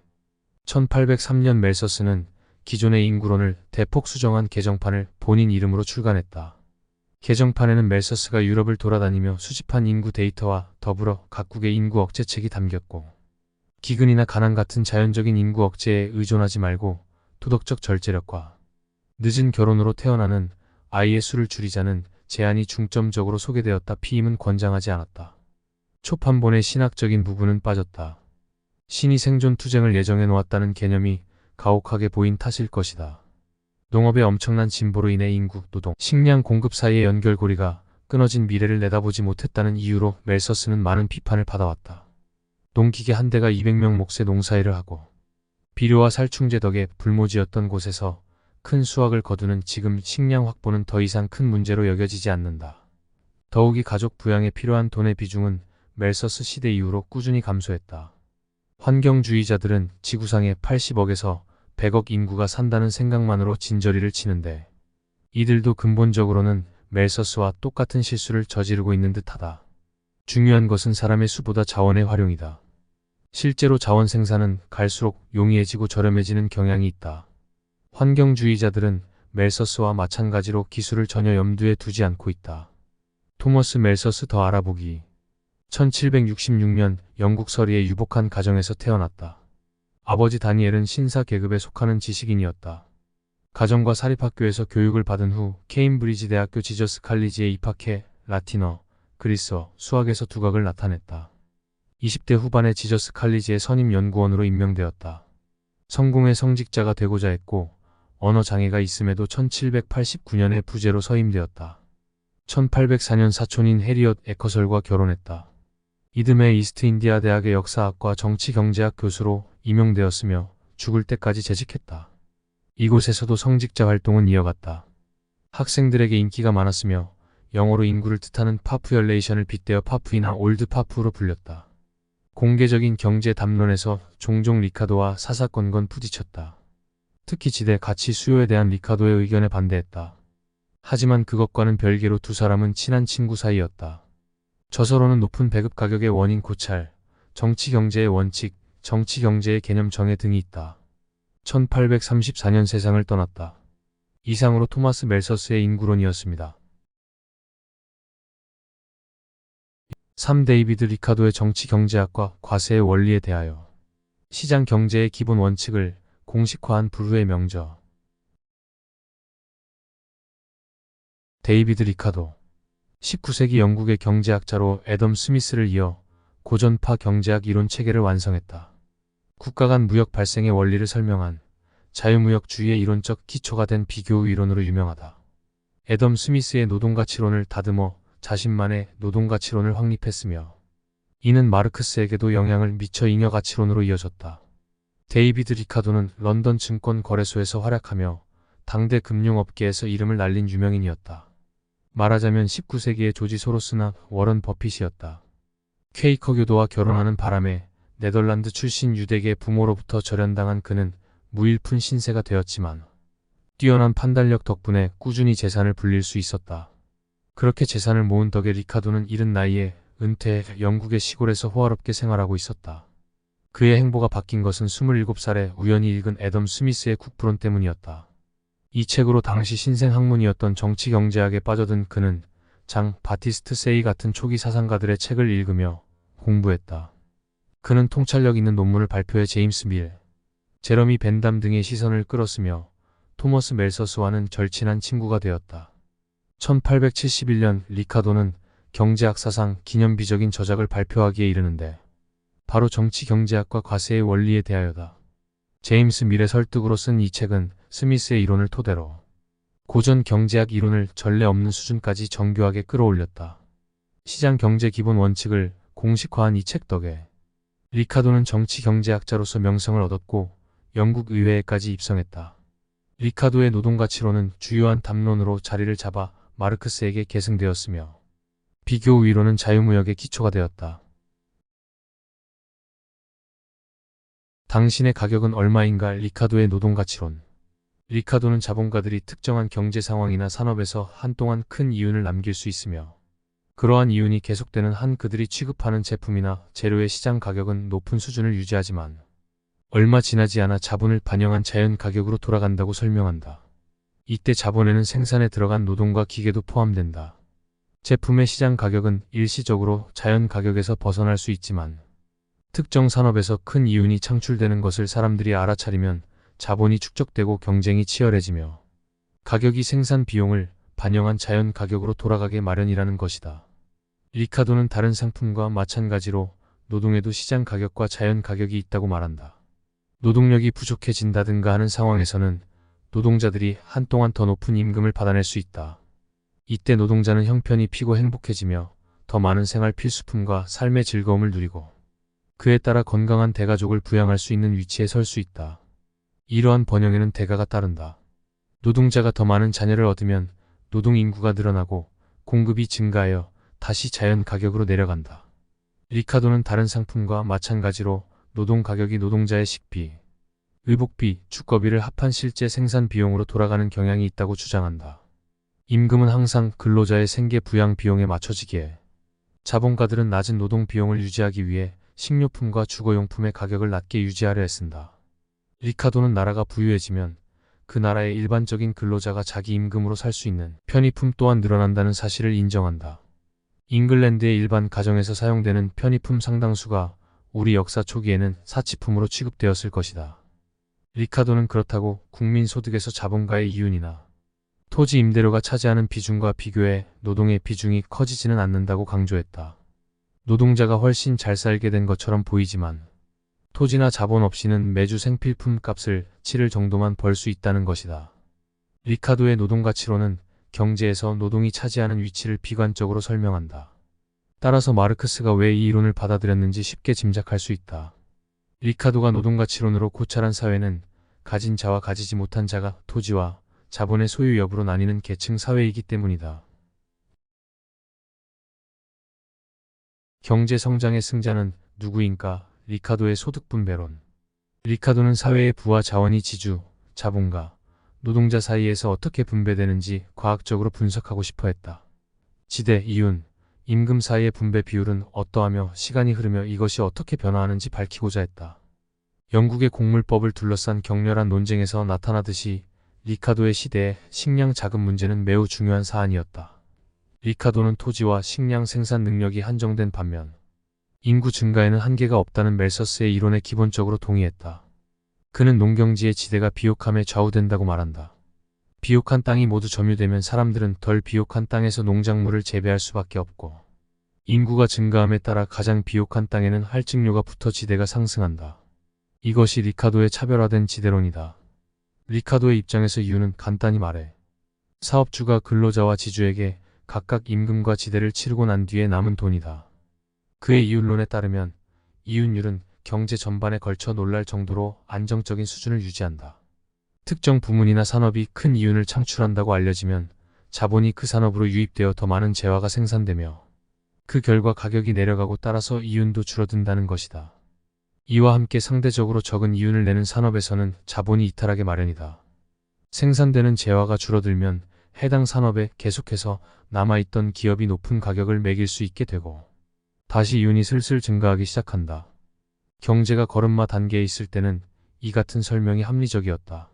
1803년 멜서스는 기존의 인구론을 대폭 수정한 개정판을 본인 이름으로 출간했다. 개정판에는 멜서스가 유럽을 돌아다니며 수집한 인구 데이터와 더불어 각국의 인구 억제책이 담겼고 기근이나 가난 같은 자연적인 인구 억제에 의존하지 말고 도덕적 절제력과 늦은 결혼으로 태어나는 아이의 수를 줄이자는 제안이 중점적으로 소개되었다. 피임은 권장하지 않았다. 초판본의 신학적인 부분은 빠졌다. 신이 생존 투쟁을 예정해 놓았다는 개념이 가혹하게 보인 탓일 것이다. 농업의 엄청난 진보로 인해 인구, 노동, 식량 공급 사이의 연결고리가 끊어진 미래를 내다보지 못했다는 이유로 멜서스는 많은 비판을 받아왔다. 농기계 한 대가 200명 몫의 농사일을 하고 비료와 살충제 덕에 불모지였던 곳에서 큰 수확을 거두는 지금 식량 확보는 더 이상 큰 문제로 여겨지지 않는다. 더욱이 가족 부양에 필요한 돈의 비중은 멜서스 시대 이후로 꾸준히 감소했다. 환경주의자들은 지구상에 80억에서 100억 인구가 산다는 생각만으로 진저리를 치는데 이들도 근본적으로는 멜서스와 똑같은 실수를 저지르고 있는 듯하다. 중요한 것은 사람의 수보다 자원의 활용이다. 실제로 자원 생산은 갈수록 용이해지고 저렴해지는 경향이 있다. 환경주의자들은 멜서스와 마찬가지로 기술을 전혀 염두에 두지 않고 있다. 토머스 멜서스 더 알아보기 1766년 영국 서리의 유복한 가정에서 태어났다. 아버지 다니엘은 신사 계급에 속하는 지식인이었다. 가정과 사립학교에서 교육을 받은 후 케임브리지 대학교 지저스 칼리지에 입학해 라틴어, 그리스어, 수학에서 두각을 나타냈다. 20대 후반에 지저스 칼리지의 선임 연구원으로 임명되었다. 성공의 성직자가 되고자 했고 언어 장애가 있음에도 1789년에 부제로 서임되었다. 1804년 사촌인 해리엇 에커설과 결혼했다. 이듬해 이스트인디아 대학의 역사학과 정치경제학 교수로 임용되었으며 죽을 때까지 재직했다. 이곳에서도 성직자 활동은 이어갔다. 학생들에게 인기가 많았으며 영어로 인구를 뜻하는 파푸열레이션을 빗대어 파푸이나 올드 파푸로 불렸다. 공개적인 경제 담론에서 종종 리카도와 사사건건 부딪혔다. 특히 지대 가치 수요에 대한 리카도의 의견에 반대했다. 하지만 그것과는 별개로 두 사람은 친한 친구 사이였다. 저서로는 높은 배급 가격의 원인 고찰, 정치경제의 원칙, 정치경제의 개념 정해 등이 있다. 1834년 세상을 떠났다. 이상으로 토마스 멜서스의 인구론이었습니다. 3. 데이비드 리카도의 정치경제학과 과세의 원리에 대하여 시장 경제의 기본 원칙을 공식화한 불후의 명저. 데이비드 리카도 19세기 영국의 경제학자로 애덤 스미스를 이어 고전파 경제학 이론 체계를 완성했다. 국가 간 무역 발생의 원리를 설명한 자유무역주의의 이론적 기초가 된 비교우 이론으로 유명하다. 애덤 스미스의 노동가치론을 다듬어 자신만의 노동가치론을 확립했으며 이는 마르크스에게도 영향을 미쳐 잉여가치론으로 이어졌다. 데이비드 리카도는 런던 증권거래소에서 활약하며 당대 금융업계에서 이름을 날린 유명인이었다. 말하자면 19세기의 조지 소로스나 워런 버핏이었다. 퀘이커교도와 결혼하는 바람에 네덜란드 출신 유대계 부모로부터 절연당한 그는 무일푼 신세가 되었지만 뛰어난 판단력 덕분에 꾸준히 재산을 불릴 수 있었다. 그렇게 재산을 모은 덕에 리카도는 이른 나이에 은퇴해 영국의 시골에서 호화롭게 생활하고 있었다. 그의 행보가 바뀐 것은 27살에 우연히 읽은 애덤 스미스의 국부론 때문이었다. 이 책으로 당시 신생학문이었던 정치경제학에 빠져든 그는 장 바티스트 세이 같은 초기 사상가들의 책을 읽으며 공부했다. 그는 통찰력 있는 논문을 발표해 제임스 밀, 제러미 벤담 등의 시선을 끌었으며 토머스 멜서스와는 절친한 친구가 되었다. 1871년 리카도는 경제학 사상 기념비적인 저작을 발표하기에 이르는데 바로 정치경제학과 과세의 원리에 대하여다. 제임스 밀의 설득으로 쓴 이 책은 스미스의 이론을 토대로 고전 경제학 이론을 전례 없는 수준까지 정교하게 끌어올렸다. 시장 경제 기본 원칙을 공식화한 이 책 덕에 리카도는 정치경제학자로서 명성을 얻었고 영국 의회에까지 입성했다. 리카도의 노동가치론은 주요한 담론으로 자리를 잡아 마르크스에게 계승되었으며 비교우 이론은 자유무역의 기초가 되었다. 당신의 가격은 얼마인가? 리카도의 노동가치론. 리카도는 자본가들이 특정한 경제 상황이나 산업에서 한동안 큰 이윤을 남길 수 있으며 그러한 이윤이 계속되는 한 그들이 취급하는 제품이나 재료의 시장 가격은 높은 수준을 유지하지만 얼마 지나지 않아 자본을 반영한 자연 가격으로 돌아간다고 설명한다. 이때 자본에는 생산에 들어간 노동과 기계도 포함된다. 제품의 시장 가격은 일시적으로 자연 가격에서 벗어날 수 있지만 특정 산업에서 큰 이윤이 창출되는 것을 사람들이 알아차리면 자본이 축적되고 경쟁이 치열해지며 가격이 생산 비용을 반영한 자연 가격으로 돌아가게 마련이라는 것이다. 리카도는 다른 상품과 마찬가지로 노동에도 시장 가격과 자연 가격이 있다고 말한다. 노동력이 부족해진다든가 하는 상황에서는 노동자들이 한동안 더 높은 임금을 받아낼 수 있다. 이때 노동자는 형편이 피고 행복해지며 더 많은 생활 필수품과 삶의 즐거움을 누리고 그에 따라 건강한 대가족을 부양할 수 있는 위치에 설 수 있다. 이러한 번영에는 대가가 따른다. 노동자가 더 많은 자녀를 얻으면 노동 인구가 늘어나고 공급이 증가하여 다시 자연 가격으로 내려간다. 리카도는 다른 상품과 마찬가지로 노동 가격이 노동자의 식비, 의복비, 주거비를 합한 실제 생산 비용으로 돌아가는 경향이 있다고 주장한다. 임금은 항상 근로자의 생계 부양 비용에 맞춰지기에 자본가들은 낮은 노동 비용을 유지하기 위해 식료품과 주거용품의 가격을 낮게 유지하려 애쓴다. 리카도는 나라가 부유해지면 그 나라의 일반적인 근로자가 자기 임금으로 살 수 있는 편의품 또한 늘어난다는 사실을 인정한다. 잉글랜드의 일반 가정에서 사용되는 편의품 상당수가 우리 역사 초기에는 사치품으로 취급되었을 것이다. 리카도는 그렇다고 국민 소득에서 자본가의 이윤이나 토지 임대료가 차지하는 비중과 비교해 노동의 비중이 커지지는 않는다고 강조했다. 노동자가 훨씬 잘 살게 된 것처럼 보이지만 토지나 자본 없이는 매주 생필품 값을 치를 정도만 벌 수 있다는 것이다. 리카도의 노동가치론은 경제에서 노동이 차지하는 위치를 비관적으로 설명한다. 따라서 마르크스가 왜 이 이론을 받아들였는지 쉽게 짐작할 수 있다. 리카도가 노동가치론으로 고찰한 사회는 가진 자와 가지지 못한 자가 토지와 자본의 소유 여부로 나뉘는 계층 사회이기 때문이다. 경제 성장의 승자는 누구인가? 리카도의 소득분배론. 리카도는 사회의 부와 자원이 지주, 자본가, 노동자 사이에서 어떻게 분배되는지 과학적으로 분석하고 싶어 했다. 지대, 이윤, 임금 사이의 분배 비율은 어떠하며 시간이 흐르며 이것이 어떻게 변화하는지 밝히고자 했다. 영국의 곡물법을 둘러싼 격렬한 논쟁에서 나타나듯이 리카도의 시대에 식량 자급 문제는 매우 중요한 사안이었다. 리카도는 토지와 식량 생산 능력이 한정된 반면 인구 증가에는 한계가 없다는 멜서스의 이론에 기본적으로 동의했다. 그는 농경지의 지대가 비옥함에 좌우된다고 말한다. 비옥한 땅이 모두 점유되면 사람들은 덜 비옥한 땅에서 농작물을 재배할 수밖에 없고 인구가 증가함에 따라 가장 비옥한 땅에는 할증료가 붙어 지대가 상승한다. 이것이 리카도의 차별화된 지대론이다. 리카도의 입장에서 이유는 간단히 말해 사업주가 근로자와 지주에게 각각 임금과 지대를 치르고 난 뒤에 남은 돈이다. 그의 이윤론에 따르면 이윤율은 경제 전반에 걸쳐 놀랄 정도로 안정적인 수준을 유지한다. 특정 부문이나 산업이 큰 이윤을 창출한다고 알려지면 자본이 그 산업으로 유입되어 더 많은 재화가 생산되며 그 결과 가격이 내려가고 따라서 이윤도 줄어든다는 것이다. 이와 함께 상대적으로 적은 이윤을 내는 산업에서는 자본이 이탈하게 마련이다. 생산되는 재화가 줄어들면 해당 산업에 계속해서 남아있던 기업이 높은 가격을 매길 수 있게 되고 다시 이윤이 슬슬 증가하기 시작한다. 경제가 걸음마 단계에 있을 때는 이 같은 설명이 합리적이었다.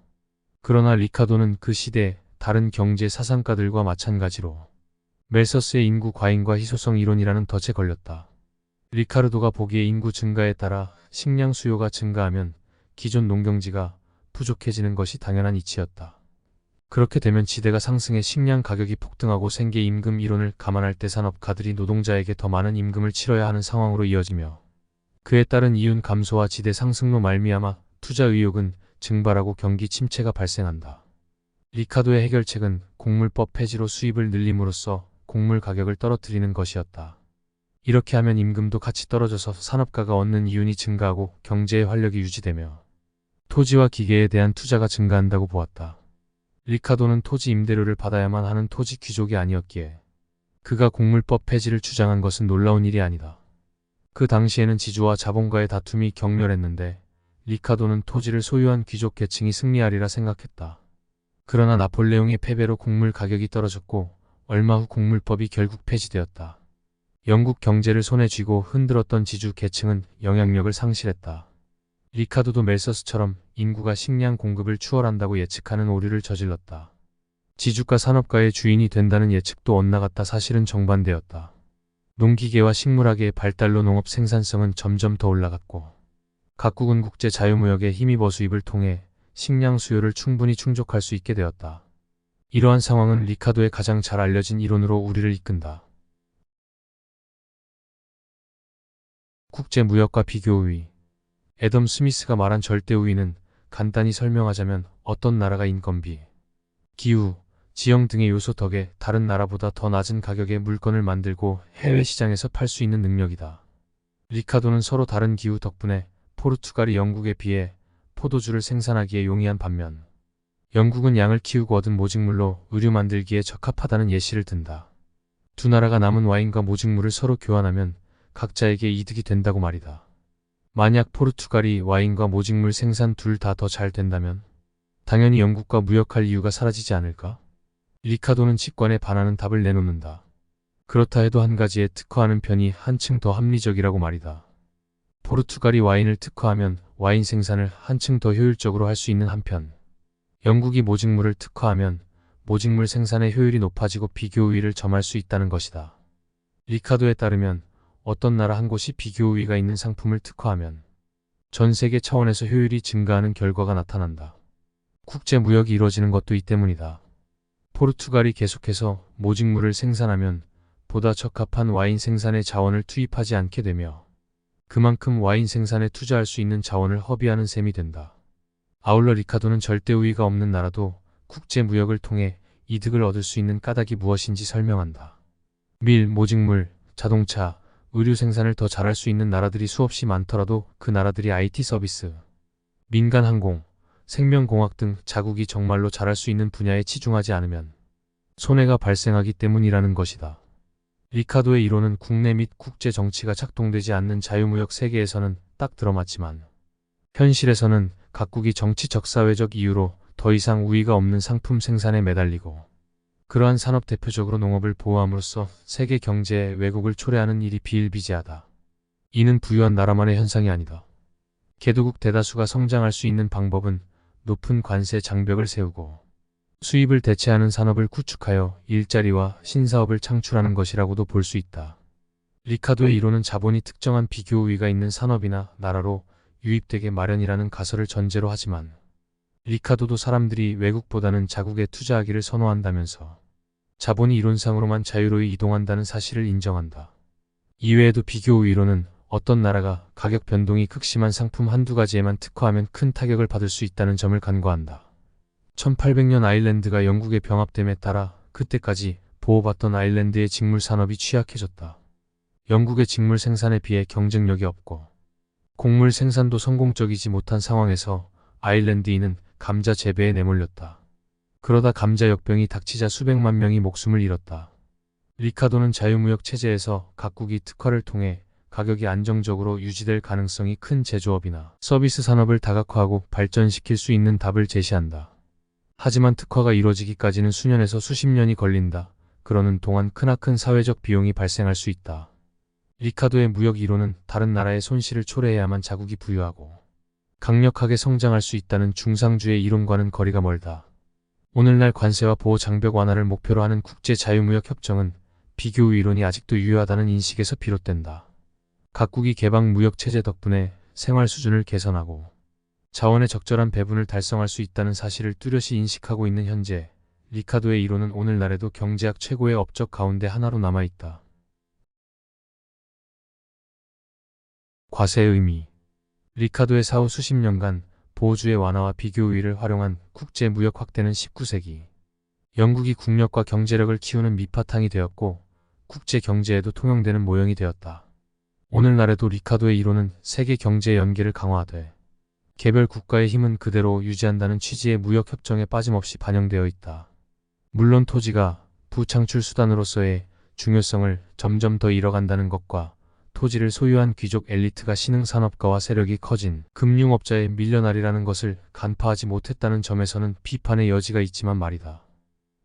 그러나 리카도는 그 시대 다른 경제 사상가들과 마찬가지로 멜서스의 인구 과잉과 희소성 이론이라는 덫에 걸렸다. 리카르도가 보기에 인구 증가에 따라 식량 수요가 증가하면 기존 농경지가 부족해지는 것이 당연한 이치였다. 그렇게 되면 지대가 상승해 식량 가격이 폭등하고 생계 임금 이론을 감안할 때 산업가들이 노동자에게 더 많은 임금을 치러야 하는 상황으로 이어지며 그에 따른 이윤 감소와 지대 상승로 말미암아 투자 의욕은 증발하고 경기 침체가 발생한다. 리카도의 해결책은 곡물법 폐지로 수입을 늘림으로써 곡물 가격을 떨어뜨리는 것이었다. 이렇게 하면 임금도 같이 떨어져서 산업가가 얻는 이윤이 증가하고 경제의 활력이 유지되며 토지와 기계에 대한 투자가 증가한다고 보았다. 리카도는 토지 임대료를 받아야만 하는 토지 귀족이 아니었기에 그가 곡물법 폐지를 주장한 것은 놀라운 일이 아니다. 그 당시에는 지주와 자본가의 다툼이 격렬했는데 리카도는 토지를 소유한 귀족 계층이 승리하리라 생각했다. 그러나 나폴레옹의 패배로 곡물 가격이 떨어졌고 얼마 후 곡물법이 결국 폐지되었다. 영국 경제를 손에 쥐고 흔들었던 지주 계층은 영향력을 상실했다. 리카도도 멜서스처럼 인구가 식량 공급을 추월한다고 예측하는 오류를 저질렀다. 지주가 산업가의 주인이 된다는 예측도 엇나갔다. 사실은 정반대였다. 농기계와 식물학의 발달로 농업 생산성은 점점 더 올라갔고 각국은 국제 자유무역에 힘입어 수입을 통해 식량 수요를 충분히 충족할 수 있게 되었다. 이러한 상황은 리카도의 가장 잘 알려진 이론으로 우리를 이끈다. 국제무역과 비교우위. 애덤 스미스가 말한 절대우위는 간단히 설명하자면 어떤 나라가 인건비, 기후, 지형 등의 요소 덕에 다른 나라보다 더 낮은 가격에 물건을 만들고 해외 시장에서 팔 수 있는 능력이다. 리카도는 서로 다른 기후 덕분에 포르투갈이 영국에 비해 포도주를 생산하기에 용이한 반면 영국은 양을 키우고 얻은 모직물로 의류 만들기에 적합하다는 예시를 든다. 두 나라가 남은 와인과 모직물을 서로 교환하면 각자에게 이득이 된다고 말이다. 만약 포르투갈이 와인과 모직물 생산 둘 다 더 잘 된다면 당연히 영국과 무역할 이유가 사라지지 않을까? 리카도는 직관에 반하는 답을 내놓는다. 그렇다 해도 한 가지에 특화하는 편이 한층 더 합리적이라고 말이다. 포르투갈이 와인을 특화하면 와인 생산을 한층 더 효율적으로 할 수 있는 한편, 영국이 모직물을 특화하면 모직물 생산의 효율이 높아지고 비교 우위를 점할 수 있다는 것이다. 리카도에 따르면 어떤 나라 한 곳이 비교 우위가 있는 상품을 특화하면 전 세계 차원에서 효율이 증가하는 결과가 나타난다. 국제 무역이 이루어지는 것도 이 때문이다. 포르투갈이 계속해서 모직물을 생산하면 보다 적합한 와인 생산에 자원을 투입하지 않게 되며 그만큼 와인 생산에 투자할 수 있는 자원을 허비하는 셈이 된다. 아울러 리카도는 절대 우위가 없는 나라도 국제 무역을 통해 이득을 얻을 수 있는 까닭이 무엇인지 설명한다. 밀, 모직물, 자동차, 의류 생산을 더 잘할 수 있는 나라들이 수없이 많더라도 그 나라들이 IT 서비스, 민간 항공, 생명공학 등 자국이 정말로 잘할 수 있는 분야에 치중하지 않으면 손해가 발생하기 때문이라는 것이다. 리카도의 이론은 국내 및 국제 정치가 작동되지 않는 자유무역 세계에서는 딱 들어맞지만 현실에서는 각국이 정치 적사회적 이유로 더 이상 우위가 없는 상품 생산에 매달리고 그러한 산업 대표적으로 농업을 보호함으로써 세계 경제에 왜곡을 초래하는 일이 비일비재하다. 이는 부유한 나라만의 현상이 아니다. 개도국 대다수가 성장할 수 있는 방법은 높은 관세 장벽을 세우고 수입을 대체하는 산업을 구축하여 일자리와 신사업을 창출하는 것이라고도 볼 수 있다. 리카도의 이론은 자본이 특정한 비교 우위가 있는 산업이나 나라로 유입되게 마련이라는 가설을 전제로 하지만 리카도도 사람들이 외국보다는 자국에 투자하기를 선호한다면서 자본이 이론상으로만 자유로이 이동한다는 사실을 인정한다. 이외에도 비교 우위로는 어떤 나라가 가격 변동이 극심한 상품 한두 가지에만 특화하면 큰 타격을 받을 수 있다는 점을 간과한다. 1800년 아일랜드가 영국에 병합됨에 따라 그때까지 보호받던 아일랜드의 직물 산업이 취약해졌다. 영국의 직물 생산에 비해 경쟁력이 없고 곡물 생산도 성공적이지 못한 상황에서 아일랜드인은 감자 재배에 내몰렸다. 그러다 감자 역병이 닥치자 수백만 명이 목숨을 잃었다. 리카도는 자유무역 체제에서 각국이 특화를 통해 가격이 안정적으로 유지될 가능성이 큰 제조업이나 서비스 산업을 다각화하고 발전시킬 수 있는 답을 제시한다. 하지만 특화가 이루어지기까지는 수년에서 수십 년이 걸린다. 그러는 동안 크나큰 사회적 비용이 발생할 수 있다. 리카도의 무역 이론은 다른 나라의 손실을 초래해야만 자국이 부유하고 강력하게 성장할 수 있다는 중상주의 이론과는 거리가 멀다. 오늘날 관세와 보호 장벽 완화를 목표로 하는 국제 자유무역 협정은 비교 이론이 아직도 유효하다는 인식에서 비롯된다. 각국이 개방 무역 체제 덕분에 생활 수준을 개선하고 자원의 적절한 배분을 달성할 수 있다는 사실을 뚜렷이 인식하고 있는 현재, 리카도의 이론은 오늘날에도 경제학 최고의 업적 가운데 하나로 남아있다. 과세의 의미. 리카도의 사후 수십 년간 보호주의 완화와 비교 우위를 활용한 국제 무역 확대는 19세기 영국이 국력과 경제력을 키우는 밑바탕이 되었고 국제 경제에도 통용되는 모형이 되었다. 오늘날에도 리카도의 이론은 세계 경제의 연계를 강화하되 개별 국가의 힘은 그대로 유지한다는 취지의 무역협정에 빠짐없이 반영되어 있다. 물론 토지가 부창출 수단으로서의 중요성을 점점 더 잃어간다는 것과 토지를 소유한 귀족 엘리트가 신흥산업가와 세력이 커진 금융업자에 밀려나리라는 것을 간파하지 못했다는 점에서는 비판의 여지가 있지만 말이다.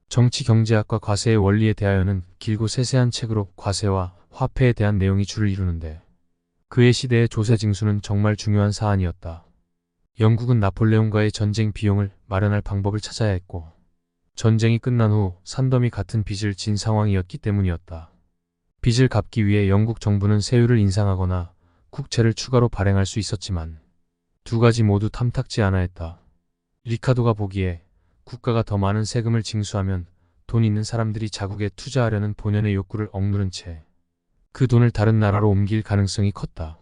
정치경제학과 과세의 원리에 대하여는 길고 세세한 책으로 과세와 화폐에 대한 내용이 줄을 이루는데 그의 시대의 조세징수는 정말 중요한 사안이었다. 영국은 나폴레옹과의 전쟁 비용을 마련할 방법을 찾아야 했고 전쟁이 끝난 후 산더미 같은 빚을 진 상황이었기 때문이었다. 빚을 갚기 위해 영국 정부는 세율을 인상하거나 국채를 추가로 발행할 수 있었지만 두 가지 모두 탐탁지 않아 했다. 리카도가 보기에 국가가 더 많은 세금을 징수하면 돈 있는 사람들이 자국에 투자하려는 본연의 욕구를 억누른 채 그 돈을 다른 나라로 옮길 가능성이 컸다.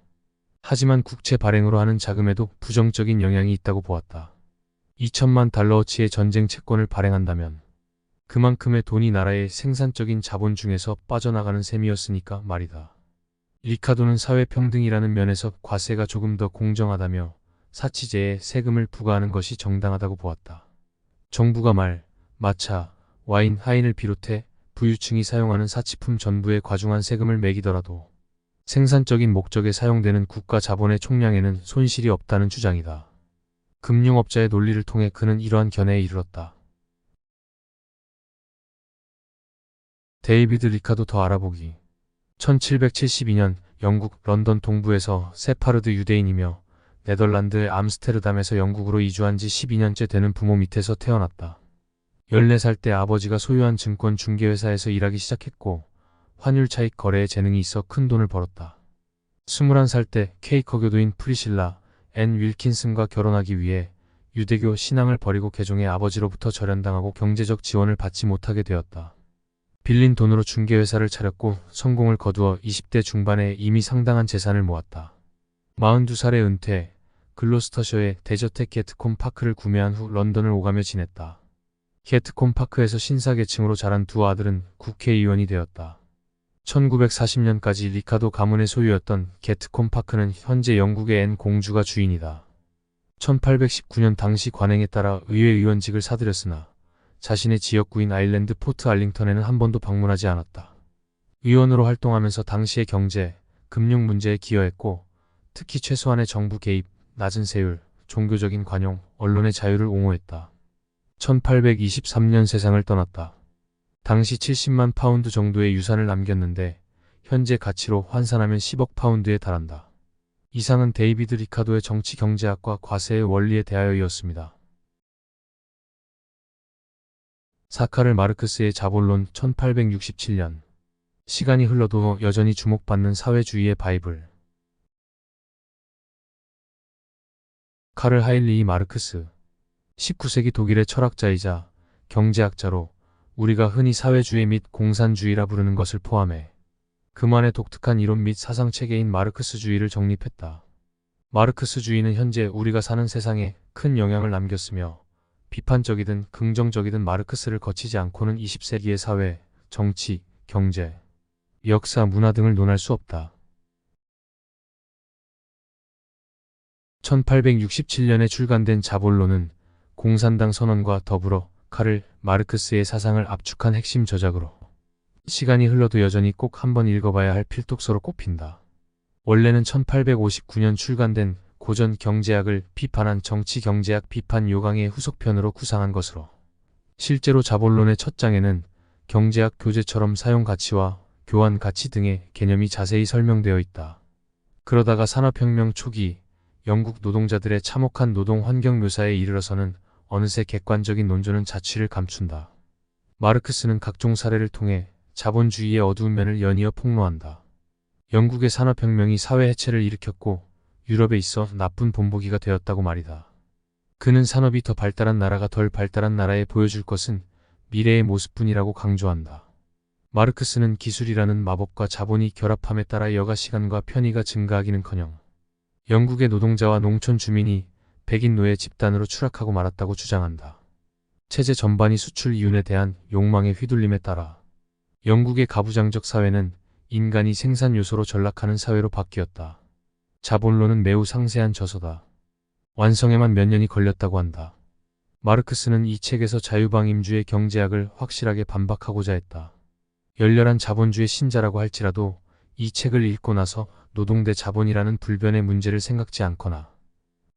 하지만 국채 발행으로 하는 자금에도 부정적인 영향이 있다고 보았다. 2천만 달러어치의 전쟁 채권을 발행한다면 그만큼의 돈이 나라의 생산적인 자본 중에서 빠져나가는 셈이었으니까 말이다. 리카도는 사회평등이라는 면에서 과세가 조금 더 공정하다며 사치제에 세금을 부과하는 것이 정당하다고 보았다. 정부가 말, 마차, 와인, 하인을 비롯해 부유층이 사용하는 사치품 전부에 과중한 세금을 매기더라도 생산적인 목적에 사용되는 국가 자본의 총량에는 손실이 없다는 주장이다. 금융업자의 논리를 통해 그는 이러한 견해에 이르렀다. 데이비드 리카도 더 알아보기. 1772년 영국 런던 동부에서 세파르드 유대인이며 네덜란드의 암스테르담에서 영국으로 이주한 지 12년째 되는 부모 밑에서 태어났다. 14살 때 아버지가 소유한 증권 중개회사에서 일하기 시작했고 환율 차익 거래에 재능이 있어 큰 돈을 벌었다. 21살 때 케이커 교도인 프리실라 앤 윌킨슨과 결혼하기 위해 유대교 신앙을 버리고 개종해 아버지로부터 절연당하고 경제적 지원을 받지 못하게 되었다. 빌린 돈으로 중개회사를 차렸고 성공을 거두어 20대 중반에 이미 상당한 재산을 모았다. 42살에 은퇴, 글로스터셔의 데저텍 게트콤 파크를 구매한 후 런던을 오가며 지냈다. 게트콤 파크에서 신사계층으로 자란 두 아들은 국회의원이 되었다. 1940년까지 리카도 가문의 소유였던 게트콤 파크는 현재 영국의 앤 공주가 주인이다. 1819년 당시 관행에 따라 의회의원직을 사들였으나 자신의 지역구인 아일랜드 포트 알링턴에는 한 번도 방문하지 않았다. 의원으로 활동하면서 당시의 경제, 금융 문제에 기여했고 특히 최소한의 정부 개입, 낮은 세율, 종교적인 관용, 언론의 자유를 옹호했다. 1823년 세상을 떠났다. 당시 70만 파운드 정도의 유산을 남겼는데 현재 가치로 환산하면 10억 파운드에 달한다. 이상은 데이비드 리카도의 정치 경제학과 과세의 원리에 대하여이었습니다. 사카를 마르크스의 자본론 1867년. 시간이 흘러도 여전히 주목받는 사회주의의 바이블. 카를 하일리히 마르크스. 19세기 독일의 철학자이자 경제학자로 우리가 흔히 사회주의 및 공산주의라 부르는 것을 포함해 그만의 독특한 이론 및 사상체계인 마르크스주의를 정립했다. 마르크스주의는 현재 우리가 사는 세상에 큰 영향을 남겼으며 비판적이든 긍정적이든 마르크스를 거치지 않고는 20세기의 사회, 정치, 경제, 역사, 문화 등을 논할 수 없다. 1867년에 출간된 자본론은 공산당 선언과 더불어 카를 마르크스의 사상을 압축한 핵심 저작으로 시간이 흘러도 여전히 꼭 한번 읽어봐야 할 필독서로 꼽힌다. 원래는 1859년 출간된 고전 경제학을 비판한 정치 경제학 비판 요강의 후속편으로 구상한 것으로 실제로 자본론의 첫 장에는 경제학 교재처럼 사용 가치와 교환 가치 등의 개념이 자세히 설명되어 있다. 그러다가 산업혁명 초기 영국 노동자들의 참혹한 노동 환경 묘사에 이르러서는 어느새 객관적인 논조는 자취를 감춘다. 마르크스는 각종 사례를 통해 자본주의의 어두운 면을 연이어 폭로한다. 영국의 산업혁명이 사회 해체를 일으켰고 유럽에 있어 나쁜 본보기가 되었다고 말이다. 그는 산업이 더 발달한 나라가 덜 발달한 나라에 보여줄 것은 미래의 모습뿐이라고 강조한다. 마르크스는 기술이라는 마법과 자본이 결합함에 따라 여가 시간과 편의가 증가하기는커녕 영국의 노동자와 농촌 주민이 백인 노예 집단으로 추락하고 말았다고 주장한다. 체제 전반이 수출 이윤에 대한 욕망에 휘둘림에 따라 영국의 가부장적 사회는 인간이 생산 요소로 전락하는 사회로 바뀌었다. 자본론은 매우 상세한 저서다. 완성에만 몇 년이 걸렸다고 한다. 마르크스는 이 책에서 자유방임주의 경제학을 확실하게 반박하고자 했다. 열렬한 자본주의 신자라고 할지라도 이 책을 읽고 나서 노동 대 자본이라는 불변의 문제를 생각지 않거나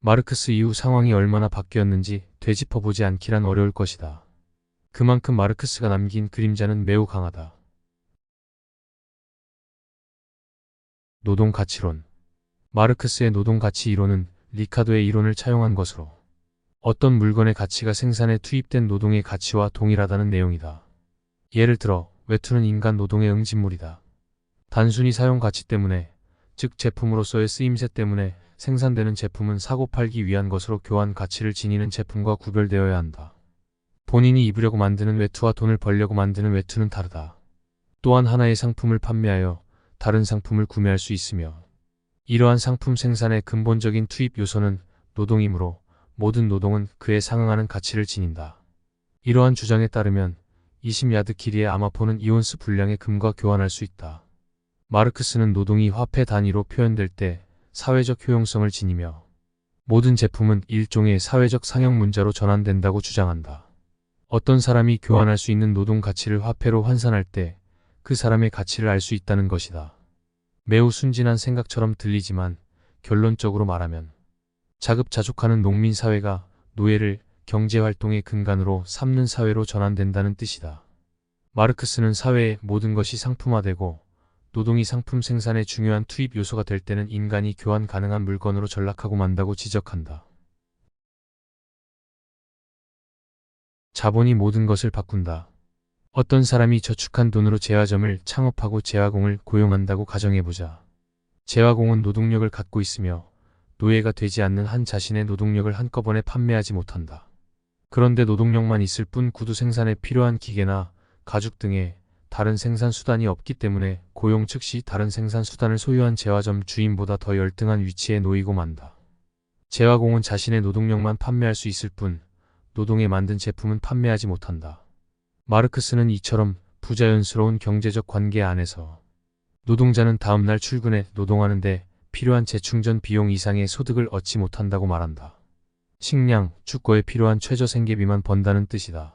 마르크스 이후 상황이 얼마나 바뀌었는지 되짚어보지 않기란 어려울 것이다. 그만큼 마르크스가 남긴 그림자는 매우 강하다. 노동가치론. 마르크스의 노동가치 이론은 리카도의 이론을 차용한 것으로 어떤 물건의 가치가 생산에 투입된 노동의 가치와 동일하다는 내용이다. 예를 들어 외투는 인간 노동의 응집물이다. 단순히 사용 가치 때문에, 즉 제품으로서의 쓰임새 때문에 생산되는 제품은 사고 팔기 위한 것으로 교환 가치를 지니는 제품과 구별되어야 한다. 본인이 입으려고 만드는 외투와 돈을 벌려고 만드는 외투는 다르다. 또한 하나의 상품을 판매하여 다른 상품을 구매할 수 있으며 이러한 상품 생산의 근본적인 투입 요소는 노동이므로 모든 노동은 그에 상응하는 가치를 지닌다. 이러한 주장에 따르면 20야드 길이의 아마포는 이온스 분량의 금과 교환할 수 있다. 마르크스는 노동이 화폐 단위로 표현될 때 사회적 효용성을 지니며 모든 제품은 일종의 사회적 상형 문자로 전환된다고 주장한다. 어떤 사람이 교환할 수 있는 노동 가치를 화폐로 환산할 때 그 사람의 가치를 알 수 있다는 것이다. 매우 순진한 생각처럼 들리지만 결론적으로 말하면 자급자족하는 농민 사회가 노예를 경제활동의 근간으로 삼는 사회로 전환된다는 뜻이다. 마르크스는 사회의 모든 것이 상품화되고 노동이 상품 생산의 중요한 투입 요소가 될 때는 인간이 교환 가능한 물건으로 전락하고 만다고 지적한다. 자본이 모든 것을 바꾼다. 어떤 사람이 저축한 돈으로 재화점을 창업하고 재화공을 고용한다고 가정해보자. 재화공은 노동력을 갖고 있으며 노예가 되지 않는 한 자신의 노동력을 한꺼번에 판매하지 못한다. 그런데 노동력만 있을 뿐 구두 생산에 필요한 기계나 가죽 등의 다른 생산 수단이 없기 때문에 고용 즉시 다른 생산 수단을 소유한 재화점 주인보다 더 열등한 위치에 놓이고 만다. 재화공은 자신의 노동력만 판매할 수 있을 뿐 노동에 만든 제품은 판매하지 못한다. 마르크스는 이처럼 부자연스러운 경제적 관계 안에서 노동자는 다음날 출근해 노동하는데 필요한 재충전 비용 이상의 소득을 얻지 못한다고 말한다. 식량, 주거에 필요한 최저 생계비만 번다는 뜻이다.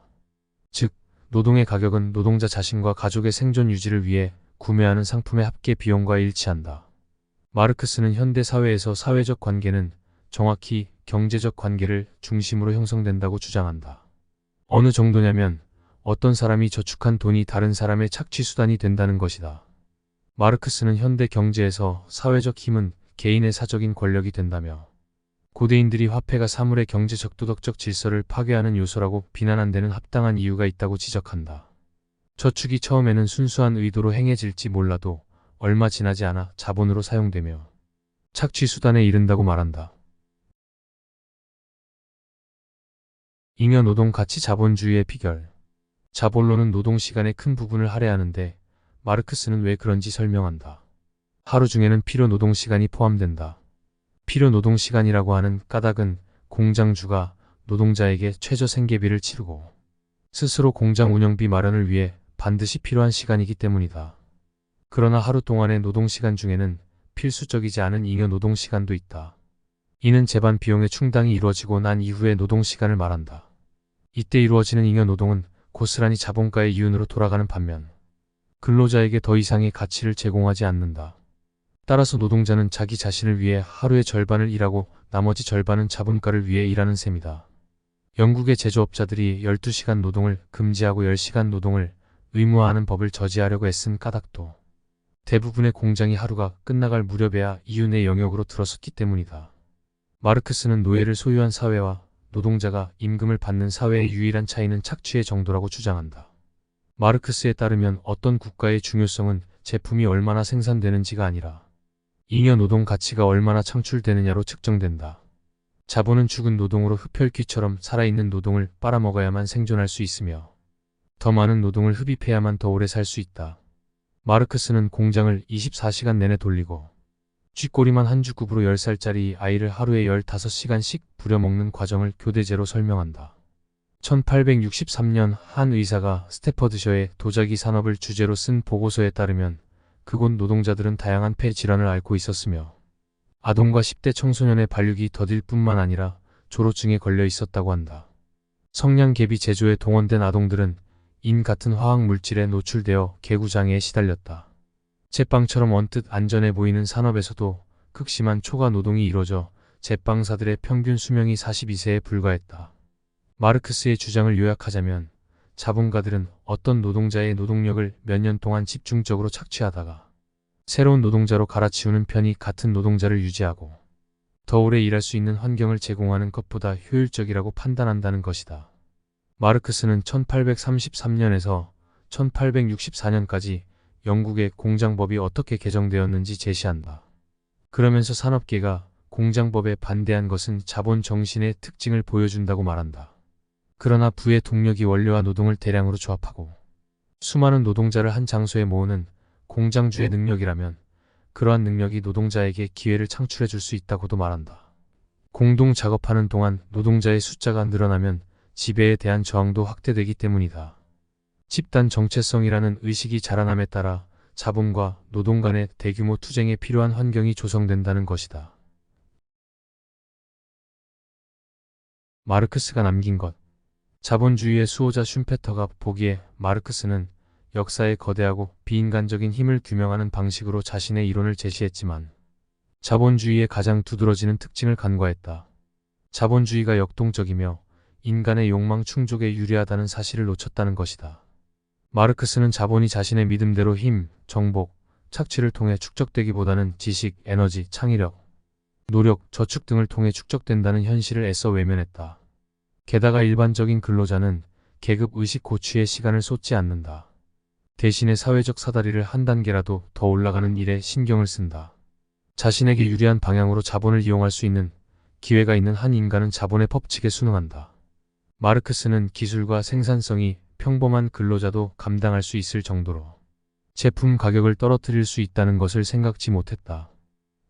즉, 노동의 가격은 노동자 자신과 가족의 생존 유지를 위해 구매하는 상품의 합계 비용과 일치한다. 마르크스는 현대 사회에서 사회적 관계는 정확히 경제적 관계를 중심으로 형성된다고 주장한다. 어느 정도냐면 어떤 사람이 저축한 돈이 다른 사람의 착취 수단이 된다는 것이다. 마르크스는 현대 경제에서 사회적 힘은 개인의 사적인 권력이 된다며 고대인들이 화폐가 사물의 경제적 도덕적 질서를 파괴하는 요소라고 비난한 데는 합당한 이유가 있다고 지적한다. 저축이 처음에는 순수한 의도로 행해질지 몰라도 얼마 지나지 않아 자본으로 사용되며 착취 수단에 이른다고 말한다. 잉여 노동 가치 자본주의의 비결. 자본론은 노동시간의 큰 부분을 할애하는데 마르크스는 왜 그런지 설명한다. 하루 중에는 필요 노동시간이 포함된다. 필요 노동시간이라고 하는 까닭은 공장주가 노동자에게 최저 생계비를 치르고 스스로 공장 운영비 마련을 위해 반드시 필요한 시간이기 때문이다. 그러나 하루 동안의 노동시간 중에는 필수적이지 않은 잉여 노동시간도 있다. 이는 재반 비용의 충당이 이루어지고 난 이후의 노동시간을 말한다. 이때 이루어지는 잉여 노동은 고스란히 자본가의 이윤으로 돌아가는 반면 근로자에게 더 이상의 가치를 제공하지 않는다. 따라서 노동자는 자기 자신을 위해 하루의 절반을 일하고 나머지 절반은 자본가를 위해 일하는 셈이다. 영국의 제조업자들이 12시간 노동을 금지하고 10시간 노동을 의무화하는 법을 저지하려고 애쓴 까닭도 대부분의 공장이 하루가 끝나갈 무렵에야 이윤의 영역으로 들어섰기 때문이다. 마르크스는 노예를 소유한 사회와 노동자가 임금을 받는 사회의 유일한 차이는 착취의 정도라고 주장한다. 마르크스에 따르면 어떤 국가의 중요성은 제품이 얼마나 생산되는지가 아니라 잉여 노동 가치가 얼마나 창출되느냐로 측정된다. 자본은 죽은 노동으로 흡혈귀처럼 살아있는 노동을 빨아먹어야만 생존할 수 있으며 더 많은 노동을 흡입해야만 더 오래 살 수 있다. 마르크스는 공장을 24시간 내내 돌리고 쥐꼬리만 한 주급으로 10살짜리 아이를 하루에 15시간씩 부려먹는 과정을 교대제로 설명한다. 1863년 한 의사가 스태퍼드셔의 도자기 산업을 주제로 쓴 보고서에 따르면 그곳 노동자들은 다양한 폐 질환을 앓고 있었으며 아동과 10대 청소년의 발육이 더딜 뿐만 아니라 조로증에 걸려 있었다고 한다. 성냥개비 제조에 동원된 아동들은 인 같은 화학 물질에 노출되어 개구장애에 시달렸다. 제빵처럼 언뜻 안전해 보이는 산업에서도 극심한 초과 노동이 이뤄져 제빵사들의 평균 수명이 42세에 불과했다. 마르크스의 주장을 요약하자면 자본가들은 어떤 노동자의 노동력을 몇 년 동안 집중적으로 착취하다가 새로운 노동자로 갈아치우는 편이 같은 노동자를 유지하고 더 오래 일할 수 있는 환경을 제공하는 것보다 효율적이라고 판단한다는 것이다. 마르크스는 1833년에서 1864년까지 영국의 공장법이 어떻게 개정되었는지 제시한다. 그러면서 산업계가 공장법에 반대한 것은 자본 정신의 특징을 보여준다고 말한다. 그러나 부의 동력이 원료와 노동을 대량으로 조합하고 수많은 노동자를 한 장소에 모으는 공장주의 능력이라면 그러한 능력이 노동자에게 기회를 창출해 줄 수 있다고도 말한다. 공동 작업하는 동안 노동자의 숫자가 늘어나면 지배에 대한 저항도 확대되기 때문이다. 집단 정체성이라는 의식이 자라남에 따라 자본과 노동 간의 대규모 투쟁에 필요한 환경이 조성된다는 것이다. 마르크스가 남긴 것. 자본주의의 수호자 슌페터가 보기에 마르크스는 역사의 거대하고 비인간적인 힘을 규명하는 방식으로 자신의 이론을 제시했지만 자본주의의 가장 두드러지는 특징을 간과했다. 자본주의가 역동적이며 인간의 욕망 충족에 유리하다는 사실을 놓쳤다는 것이다. 마르크스는 자본이 자신의 믿음대로 힘, 정복, 착취를 통해 축적되기보다는 지식, 에너지, 창의력, 노력, 저축 등을 통해 축적된다는 현실을 애써 외면했다. 게다가 일반적인 근로자는 계급 의식 고취에 시간을 쏟지 않는다. 대신에 사회적 사다리를 한 단계라도 더 올라가는 일에 신경을 쓴다. 자신에게 유리한 방향으로 자본을 이용할 수 있는 기회가 있는 한 인간은 자본의 법칙에 순응한다. 마르크스는 기술과 생산성이 평범한 근로자도 감당할 수 있을 정도로 제품 가격을 떨어뜨릴 수 있다는 것을 생각지 못했다.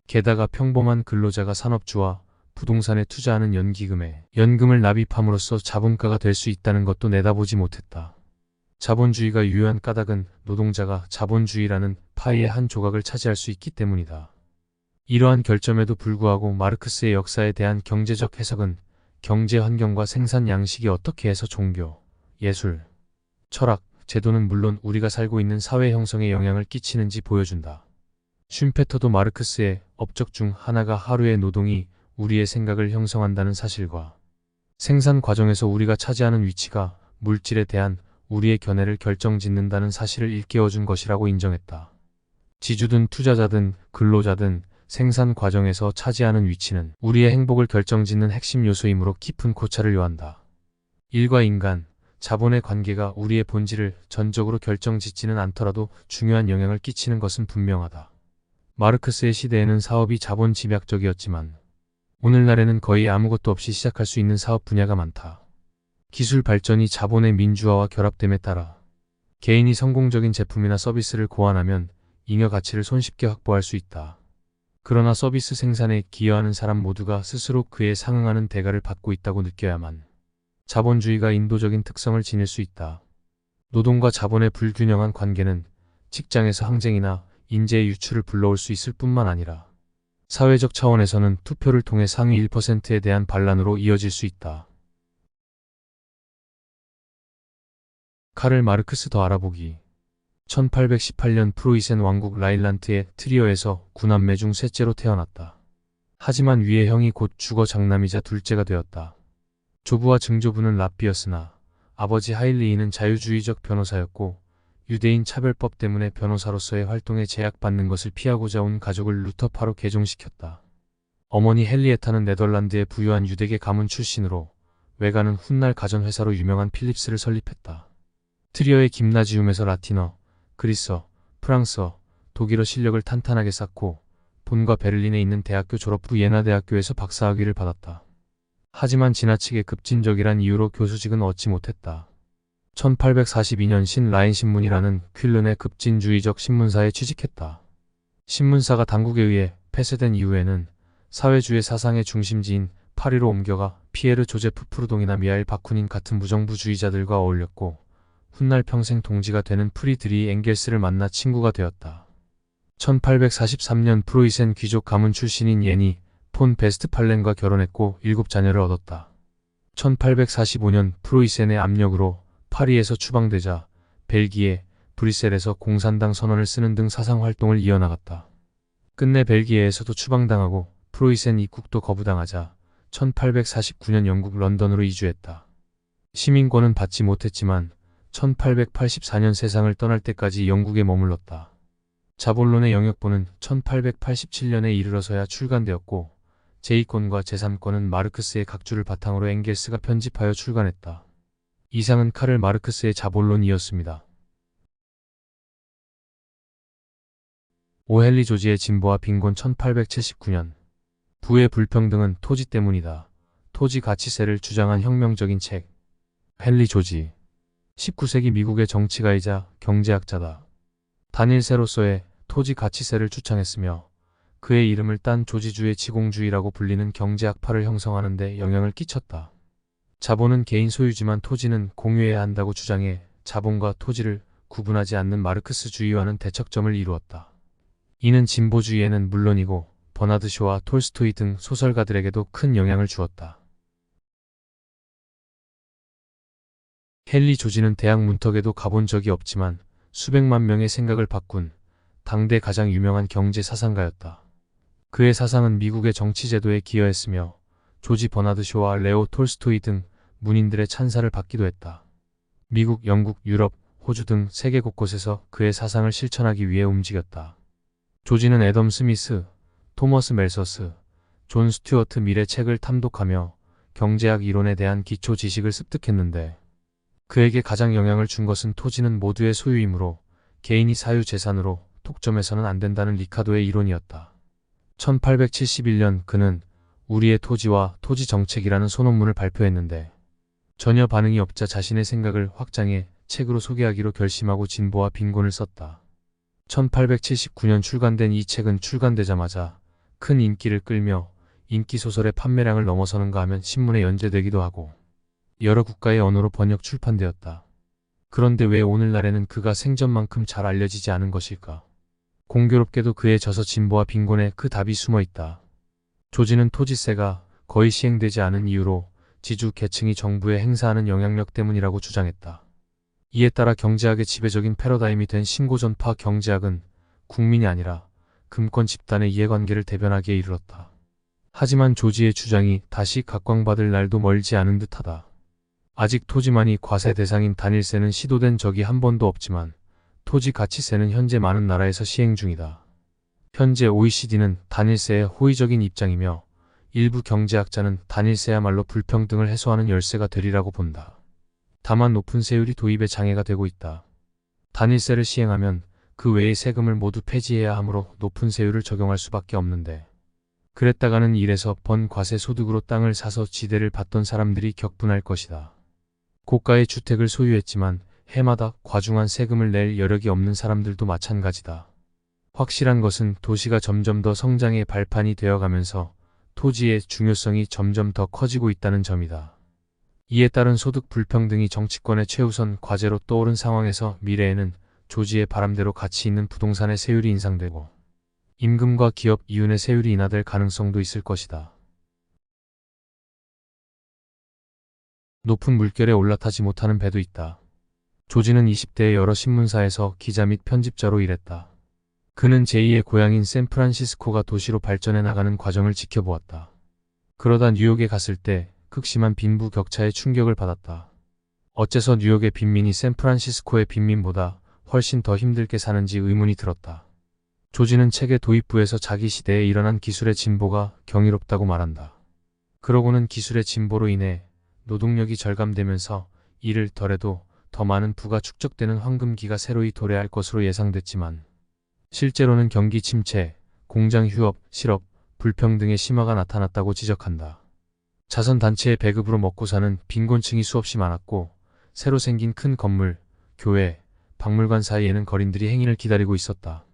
게다가 평범한 근로자가 산업주와 부동산에 투자하는 연금을 납입함으로써 자본가가 될 수 있다는 것도 내다보지 못했다. 자본주의가 유효한 까닭은 노동자가 자본주의라는 파이의 한 조각을 차지할 수 있기 때문이다. 이러한 결점에도 불구하고 마르크스의 역사에 대한 경제적 해석은 경제 환경과 생산 양식이 어떻게 해서 종교, 예술, 철학, 제도는 물론 우리가 살고 있는 사회 형성에 영향을 끼치는지 보여준다. 슌페터도 마르크스의 업적 중 하나가 하루의 노동이 우리의 생각을 형성한다는 사실과 생산 과정에서 우리가 차지하는 위치가 물질에 대한 우리의 견해를 결정짓는다는 사실을 일깨워준 것이라고 인정했다. 지주든 투자자든 근로자든 생산 과정에서 차지하는 위치는 우리의 행복을 결정짓는 핵심 요소이므로 깊은 고찰을 요한다. 일과 인간, 자본의 관계가 우리의 본질을 전적으로 결정짓지는 않더라도 중요한 영향을 끼치는 것은 분명하다. 마르크스의 시대에는 사업이 자본 집약적이었지만 오늘날에는 거의 아무것도 없이 시작할 수 있는 사업 분야가 많다. 기술 발전이 자본의 민주화와 결합됨에 따라 개인이 성공적인 제품이나 서비스를 고안하면 잉여 가치를 손쉽게 확보할 수 있다. 그러나 서비스 생산에 기여하는 사람 모두가 스스로 그에 상응하는 대가를 받고 있다고 느껴야만 자본주의가 인도적인 특성을 지닐 수 있다. 노동과 자본의 불균형한 관계는 직장에서 항쟁이나 인재의 유출을 불러올 수 있을 뿐만 아니라 사회적 차원에서는 투표를 통해 상위 1%에 대한 반란으로 이어질 수 있다. 카를 마르크스 더 알아보기. 1818년 프로이센 왕국 라인란트의 트리어에서 9남매 중 셋째로 태어났다. 하지만 위의 형이 곧 죽어 장남이자 둘째가 되었다. 조부와 증조부는 랍비였으나 아버지 하일리히는 자유주의적 변호사였고 유대인 차별법 때문에 변호사로서의 활동에 제약받는 것을 피하고자 온 가족을 루터파로 개종시켰다. 어머니 헨리에타는 네덜란드의 부유한 유대계 가문 출신으로 외가는 훗날 가전회사로 유명한 필립스를 설립했다. 트리어의 김나지움에서 라틴어, 그리스어, 프랑스어, 독일어 실력을 탄탄하게 쌓고 본과 베를린에 있는 대학교 졸업 후 예나대학교에서 박사학위를 받았다. 하지만 지나치게 급진적이란 이유로 교수직은 얻지 못했다. 1842년 신라인신문이라는 퀼른의 급진주의적 신문사에 취직했다. 신문사가 당국에 의해 폐쇄된 이후에는 사회주의 사상의 중심지인 파리로 옮겨가 피에르 조제프 프루동이나 미하일 바쿠닌 같은 무정부주의자들과 어울렸고 훗날 평생 동지가 되는 프리드리 엥겔스를 만나 친구가 되었다. 1843년 프로이센 귀족 가문 출신인 예니 폰 베스트팔렌과 결혼했고 7자녀를 얻었다. 1845년 프로이센의 압력으로 파리에서 추방되자 벨기에, 브뤼셀에서 공산당 선언을 쓰는 등 사상활동을 이어나갔다. 끝내 벨기에에서도 추방당하고 프로이센 입국도 거부당하자 1849년 영국 런던으로 이주했다. 시민권은 받지 못했지만 1884년 세상을 떠날 때까지 영국에 머물렀다. 자본론의 영역본은 1887년에 이르러서야 출간되었고 제2권과 제3권은 마르크스의 각주를 바탕으로 엥겔스가 편집하여 출간했다. 이상은 카를 마르크스의 자본론이었습니다. 오헨리 조지의 진보와 빈곤. 1879년 부의 불평등은 토지 때문이다. 토지 가치세를 주장한 혁명적인 책. 헨리 조지 19세기 미국의 정치가이자 경제학자다. 다닐 세로서의 토지 가치세를 추창했으며 그의 이름을 딴 조지주의 지공주의라고 불리는 경제학파를 형성하는 데 영향을 끼쳤다. 자본은 개인 소유지만 토지는 공유해야 한다고 주장해 자본과 토지를 구분하지 않는 마르크스주의와는 대척점을 이루었다. 이는 진보주의에는 물론이고 버나드 쇼와 톨스토이 등 소설가들에게도 큰 영향을 주었다. 헨리 조지는 대학 문턱에도 가본 적이 없지만 수백만 명의 생각을 바꾼 당대 가장 유명한 경제 사상가였다. 그의 사상은 미국의 정치 제도에 기여했으며 조지 버나드 쇼와 레오 톨스토이 등 문인들의 찬사를 받기도 했다. 미국, 영국, 유럽, 호주 등 세계 곳곳에서 그의 사상을 실천하기 위해 움직였다. 조지는 애덤 스미스, 토머스 멜서스, 존 스튜어트 밀의 책을 탐독하며 경제학 이론에 대한 기초 지식을 습득했는데 그에게 가장 영향을 준 것은 토지는 모두의 소유이므로 개인이 사유 재산으로 독점해서는 안 된다는 리카도의 이론이었다. 1871년 그는 우리의 토지와 토지 정책이라는 소논문을 발표했는데 전혀 반응이 없자 자신의 생각을 확장해 책으로 소개하기로 결심하고 진보와 빈곤을 썼다. 1879년 출간된 이 책은 출간되자마자 큰 인기를 끌며 인기소설의 판매량을 넘어서는가 하면 신문에 연재되기도 하고 여러 국가의 언어로 번역 출판되었다. 그런데 왜 오늘날에는 그가 생전만큼 잘 알려지지 않은 것일까? 공교롭게도 그의 저서 진보와 빈곤에 그 답이 숨어 있다. 조지는 토지세가 거의 시행되지 않은 이유로 지주 계층이 정부에 행사하는 영향력 때문이라고 주장했다. 이에 따라 경제학의 지배적인 패러다임이 된 신고전파 경제학은 국민이 아니라 금권 집단의 이해관계를 대변하기에 이르렀다. 하지만 조지의 주장이 다시 각광받을 날도 멀지 않은 듯하다. 아직 토지만이 과세 대상인 단일세는 시도된 적이 한 번도 없지만 토지 가치세는 현재 많은 나라에서 시행 중이다. 현재 OECD는 단일세에 호의적인 입장이며 일부 경제학자는 단일세야말로 불평등을 해소하는 열쇠가 되리라고 본다. 다만 높은 세율이 도입에 장애가 되고 있다. 단일세를 시행하면 그 외의 세금을 모두 폐지해야 하므로 높은 세율을 적용할 수밖에 없는데 그랬다가는 일에서 번 과세 소득으로 땅을 사서 지대를 받던 사람들이 격분할 것이다. 고가의 주택을 소유했지만 해마다 과중한 세금을 낼 여력이 없는 사람들도 마찬가지다. 확실한 것은 도시가 점점 더 성장의 발판이 되어가면서 토지의 중요성이 점점 더 커지고 있다는 점이다. 이에 따른 소득 불평등이 정치권의 최우선 과제로 떠오른 상황에서 미래에는 조지의 바람대로 가치 있는 부동산의 세율이 인상되고 임금과 기업 이윤의 세율이 인하될 가능성도 있을 것이다. 높은 물결에 올라타지 못하는 배도 있다. 조지는 20대의 여러 신문사에서 기자 및 편집자로 일했다. 그는 제2의 고향인 샌프란시스코가 도시로 발전해 나가는 과정을 지켜보았다. 그러다 뉴욕에 갔을 때 극심한 빈부 격차에 충격을 받았다. 어째서 뉴욕의 빈민이 샌프란시스코의 빈민보다 훨씬 더 힘들게 사는지 의문이 들었다. 조지는 책의 도입부에서 자기 시대에 일어난 기술의 진보가 경이롭다고 말한다. 그러고는 기술의 진보로 인해 노동력이 절감되면서 이를 더해도 더 많은 부가 축적되는 황금기가 새로이 도래할 것으로 예상됐지만 실제로는 경기 침체, 공장 휴업, 실업, 불평등의 심화가 나타났다고 지적한다. 자선단체의 배급으로 먹고 사는 빈곤층이 수없이 많았고 새로 생긴 큰 건물, 교회, 박물관 사이에는 거린들이 행인을 기다리고 있었다.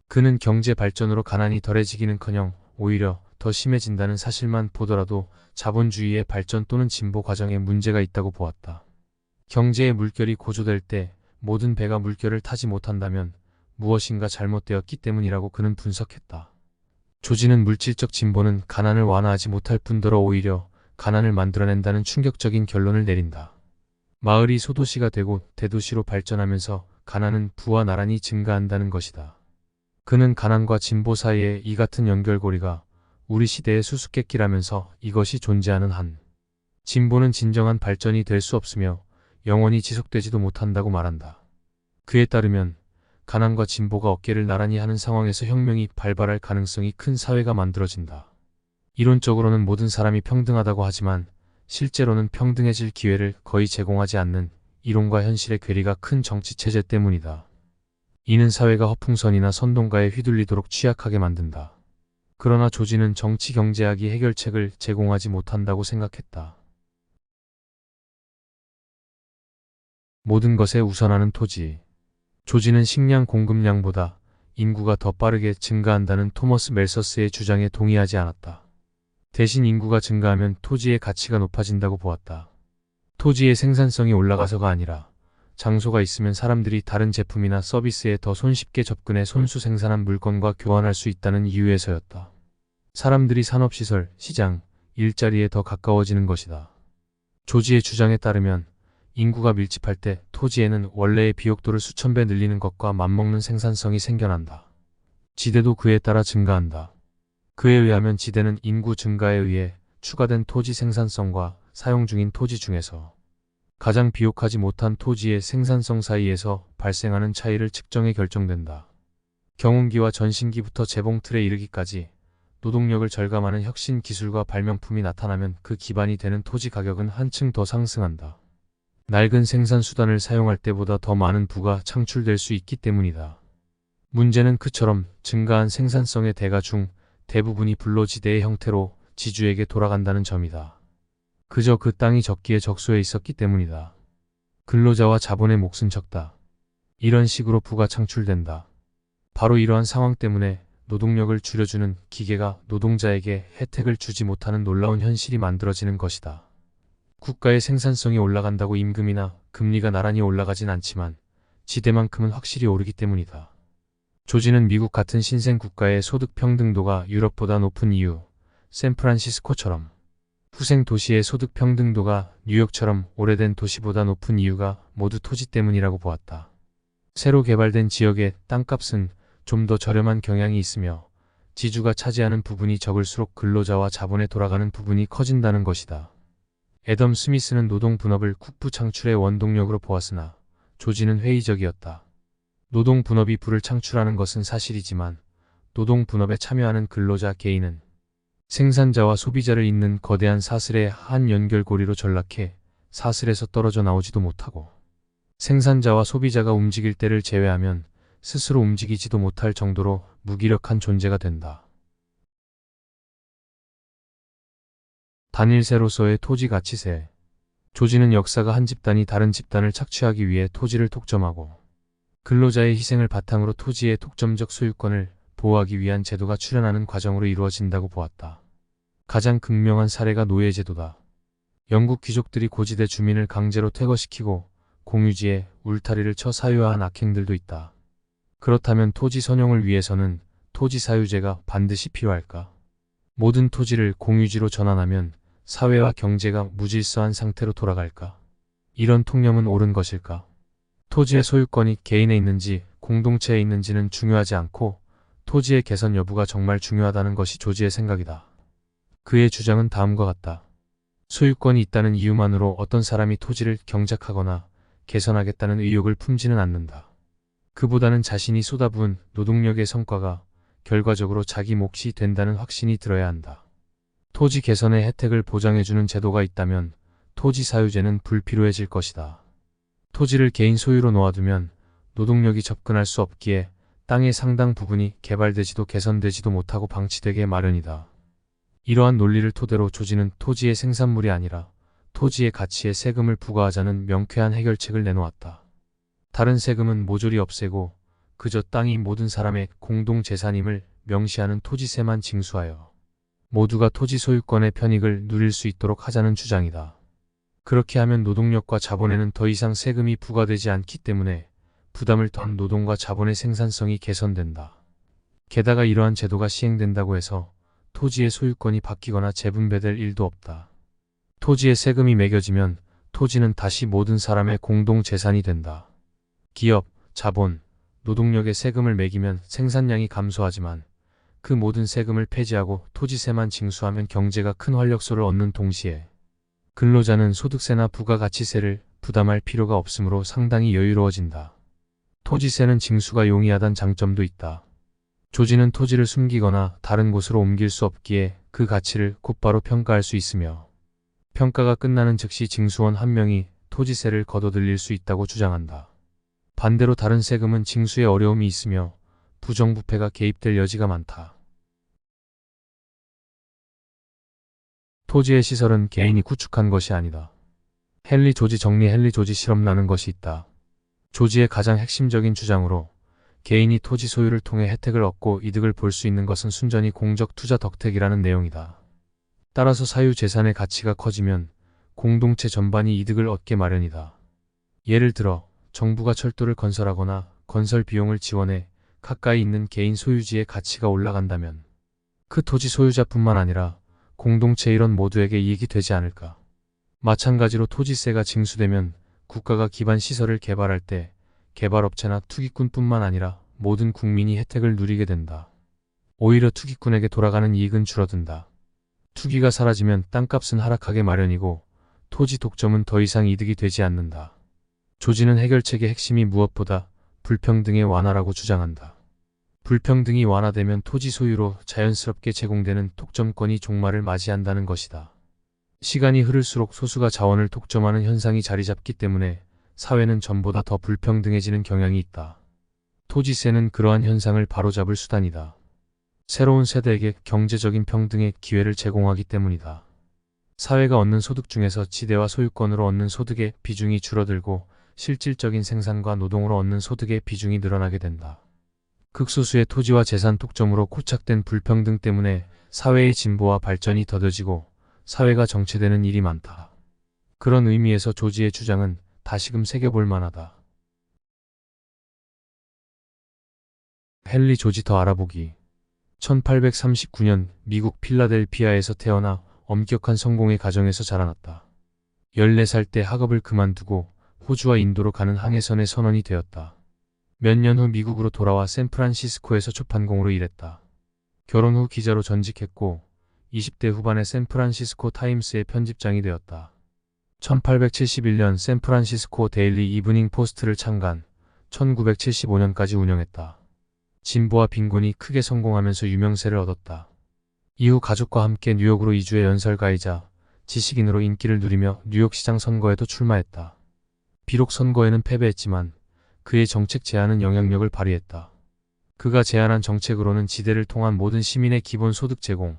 그는 경제 발전으로 가난이 덜해지기는커녕 오히려 더 심해진다는 사실만 보더라도 자본주의의 발전 또는 진보 과정에 문제가 있다고 보았다. 경제의 물결이 고조될 때 모든 배가 물결을 타지 못한다면 무엇인가 잘못되었기 때문이라고 그는 분석했다. 조지는 물질적 진보는 가난을 완화하지 못할 뿐더러 오히려 가난을 만들어낸다는 충격적인 결론을 내린다. 마을이 소도시가 되고 대도시로 발전하면서 가난은 부와 나란히 증가한다는 것이다. 그는 가난과 진보 사이의 이 같은 연결고리가 우리 시대의 수수께끼라면서 이것이 존재하는 한 진보는 진정한 발전이 될 수 없으며 영원히 지속되지도 못한다고 말한다. 그에 따르면 가난과 진보가 어깨를 나란히 하는 상황에서 혁명이 발발할 가능성이 큰 사회가 만들어진다. 이론적으로는 모든 사람이 평등하다고 하지만 실제로는 평등해질 기회를 거의 제공하지 않는 이론과 현실의 괴리가 큰 정치체제 때문이다. 이는 사회가 허풍선이나 선동가에 휘둘리도록 취약하게 만든다. 그러나 조지는 정치 경제학이 해결책을 제공하지 못한다고 생각했다. 모든 것에 우선하는 토지. 조지는 식량 공급량보다 인구가 더 빠르게 증가한다는 토머스 멜서스의 주장에 동의하지 않았다. 대신 인구가 증가하면 토지의 가치가 높아진다고 보았다. 토지의 생산성이 올라가서가 아니라 장소가 있으면 사람들이 다른 제품이나 서비스에 더 손쉽게 접근해 손수 생산한 물건과 교환할 수 있다는 이유에서였다. 사람들이 산업시설, 시장, 일자리에 더 가까워지는 것이다. 조지의 주장에 따르면 인구가 밀집할 때 토지에는 원래의 비옥도를 수천 배 늘리는 것과 맞먹는 생산성이 생겨난다. 지대도 그에 따라 증가한다. 그에 의하면 지대는 인구 증가에 의해 추가된 토지 생산성과 사용 중인 토지 중에서 가장 비옥하지 못한 토지의 생산성 사이에서 발생하는 차이를 측정해 결정된다. 경운기와 전신기부터 재봉틀에 이르기까지 노동력을 절감하는 혁신 기술과 발명품이 나타나면 그 기반이 되는 토지 가격은 한층 더 상승한다. 낡은 생산 수단을 사용할 때보다 더 많은 부가 창출될 수 있기 때문이다. 문제는 그처럼 증가한 생산성의 대가 중 대부분이 불로지대의 형태로 지주에게 돌아간다는 점이다. 그저 그 땅이 적기에 적소에 있었기 때문이다. 근로자와 자본의 몫은 적다. 이런 식으로 부가 창출된다. 바로 이러한 상황 때문에 노동력을 줄여주는 기계가 노동자에게 혜택을 주지 못하는 놀라운 현실이 만들어지는 것이다. 국가의 생산성이 올라간다고 임금이나 금리가 나란히 올라가진 않지만 지대만큼은 확실히 오르기 때문이다. 조지는 미국 같은 신생 국가의 소득 평등도가 유럽보다 높은 이유, 샌프란시스코처럼 후생 도시의 소득 평등도가 뉴욕처럼 오래된 도시보다 높은 이유가 모두 토지 때문이라고 보았다. 새로 개발된 지역의 땅값은 좀 더 저렴한 경향이 있으며 지주가 차지하는 부분이 적을수록 근로자와 자본에 돌아가는 부분이 커진다는 것이다. 애덤 스미스는 노동 분업을 국부 창출의 원동력으로 보았으나 조지는 회의적이었다. 노동 분업이 부를 창출하는 것은 사실이지만 노동 분업에 참여하는 근로자 개인은 생산자와 소비자를 잇는 거대한 사슬의 한 연결고리로 전락해 사슬에서 떨어져 나오지도 못하고 생산자와 소비자가 움직일 때를 제외하면 스스로 움직이지도 못할 정도로 무기력한 존재가 된다. 단일세로서의 토지 가치세. 조지는 역사가 한 집단이 다른 집단을 착취하기 위해 토지를 독점하고 근로자의 희생을 바탕으로 토지의 독점적 소유권을 보호하기 위한 제도가 출현하는 과정으로 이루어진다고 보았다. 가장 극명한 사례가 노예제도다. 영국 귀족들이 고지대 주민을 강제로 퇴거시키고 공유지에 울타리를 쳐 사유화한 악행들도 있다. 그렇다면 토지 선용을 위해서는 토지 사유제가 반드시 필요할까? 모든 토지를 공유지로 전환하면 사회와 경제가 무질서한 상태로 돌아갈까? 이런 통념은 옳은 것일까? 토지의 소유권이 개인에 있는지 공동체에 있는지는 중요하지 않고 토지의 개선 여부가 정말 중요하다는 것이 조지의 생각이다. 그의 주장은 다음과 같다. 소유권이 있다는 이유만으로 어떤 사람이 토지를 경작하거나 개선하겠다는 의욕을 품지는 않는다. 그보다는 자신이 쏟아부은 노동력의 성과가 결과적으로 자기 몫이 된다는 확신이 들어야 한다. 토지 개선의 혜택을 보장해주는 제도가 있다면 토지 사유제는 불필요해질 것이다. 토지를 개인 소유로 놓아두면 노동력이 접근할 수 없기에 땅의 상당 부분이 개발되지도 개선되지도 못하고 방치되게 마련이다. 이러한 논리를 토대로 조지는 토지의 생산물이 아니라 토지의 가치에 세금을 부과하자는 명쾌한 해결책을 내놓았다. 다른 세금은 모조리 없애고 그저 땅이 모든 사람의 공동재산임을 명시하는 토지세만 징수하여 모두가 토지 소유권의 편익을 누릴 수 있도록 하자는 주장이다. 그렇게 하면 노동력과 자본에는 더 이상 세금이 부과되지 않기 때문에 부담을 덜 노동과 자본의 생산성이 개선된다. 게다가 이러한 제도가 시행된다고 해서 토지의 소유권이 바뀌거나 재분배될 일도 없다. 토지에 세금이 매겨지면 토지는 다시 모든 사람의 공동재산이 된다. 기업, 자본, 노동력에 세금을 매기면 생산량이 감소하지만 그 모든 세금을 폐지하고 토지세만 징수하면 경제가 큰 활력소를 얻는 동시에 근로자는 소득세나 부가가치세를 부담할 필요가 없으므로 상당히 여유로워진다. 토지세는 징수가 용이하단 장점도 있다. 조지는 토지를 숨기거나 다른 곳으로 옮길 수 없기에 그 가치를 곧바로 평가할 수 있으며 평가가 끝나는 즉시 징수원 한 명이 토지세를 걷어들일 수 있다고 주장한다. 반대로 다른 세금은 징수에 어려움이 있으며 부정부패가 개입될 여지가 많다. 토지의 시설은 개인이 구축한 것이 아니다. 헨리 조지 정리 헨리 조지 실험라는 것이 있다. 조지의 가장 핵심적인 주장으로 개인이 토지 소유를 통해 혜택을 얻고 이득을 볼 수 있는 것은 순전히 공적 투자 덕택이라는 내용이다. 따라서 사유 재산의 가치가 커지면 공동체 전반이 이득을 얻게 마련이다. 예를 들어 정부가 철도를 건설하거나 건설 비용을 지원해 가까이 있는 개인 소유지의 가치가 올라간다면 그 토지 소유자뿐만 아니라 공동체 일원 모두에게 이익이 되지 않을까. 마찬가지로 토지세가 징수되면 국가가 기반 시설을 개발할 때 개발업체나 투기꾼뿐만 아니라 모든 국민이 혜택을 누리게 된다. 오히려 투기꾼에게 돌아가는 이익은 줄어든다. 투기가 사라지면 땅값은 하락하게 마련이고 토지 독점은 더 이상 이득이 되지 않는다. 조지는 해결책의 핵심이 무엇보다 불평등의 완화라고 주장한다. 불평등이 완화되면 토지 소유로 자연스럽게 제공되는 독점권이 종말을 맞이한다는 것이다. 시간이 흐를수록 소수가 자원을 독점하는 현상이 자리 잡기 때문에 사회는 전보다 더 불평등해지는 경향이 있다. 토지세는 그러한 현상을 바로잡을 수단이다. 새로운 세대에게 경제적인 평등의 기회를 제공하기 때문이다. 사회가 얻는 소득 중에서 지대와 소유권으로 얻는 소득의 비중이 줄어들고 실질적인 생산과 노동으로 얻는 소득의 비중이 늘어나게 된다. 극소수의 토지와 재산 독점으로 고착된 불평등 때문에 사회의 진보와 발전이 더뎌지고 사회가 정체되는 일이 많다. 그런 의미에서 조지의 주장은 다시금 새겨볼 만하다. 헨리 조지 더 알아보기. 1839년 미국 필라델피아에서 태어나 엄격한 성공의 가정에서 자라났다. 14살 때 학업을 그만두고 호주와 인도로 가는 항해선의 선원이 되었다. 몇 년 후 미국으로 돌아와 샌프란시스코에서 초판공으로 일했다. 결혼 후 기자로 전직했고 20대 후반에 샌프란시스코 타임스의 편집장이 되었다. 1871년 샌프란시스코 데일리 이브닝 포스트를 창간, 1975년까지 운영했다. 진보와 빈곤이 크게 성공하면서 유명세를 얻었다. 이후 가족과 함께 뉴욕으로 이주해 연설가이자 지식인으로 인기를 누리며 뉴욕시장 선거에도 출마했다. 비록 선거에는 패배했지만 그의 정책 제안은 영향력을 발휘했다. 그가 제안한 정책으로는 지대를 통한 모든 시민의 기본 소득 제공,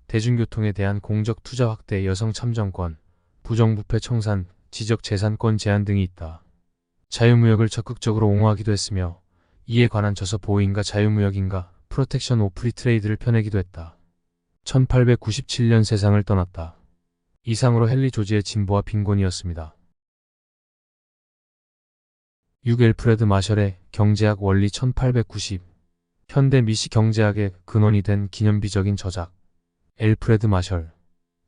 대중교통에 대한 공적 투자 확대, 여성 참정권, 부정부패 청산, 지적 재산권 제한 등이 있다. 자유무역을 적극적으로 옹호하기도 했으며 이에 관한 저서 보호인가 자유무역인가 프로텍션 오프 프리 트레이드를 펴내기도 했다. 1897년 세상을 떠났다. 이상으로 헨리 조지의 진보와 빈곤이었습니다. 6. 엘프레드 마셜의 경제학 원리 1890. 현대 미시 경제학의 근원이 된 기념비적인 저작. 엘프레드 마셜.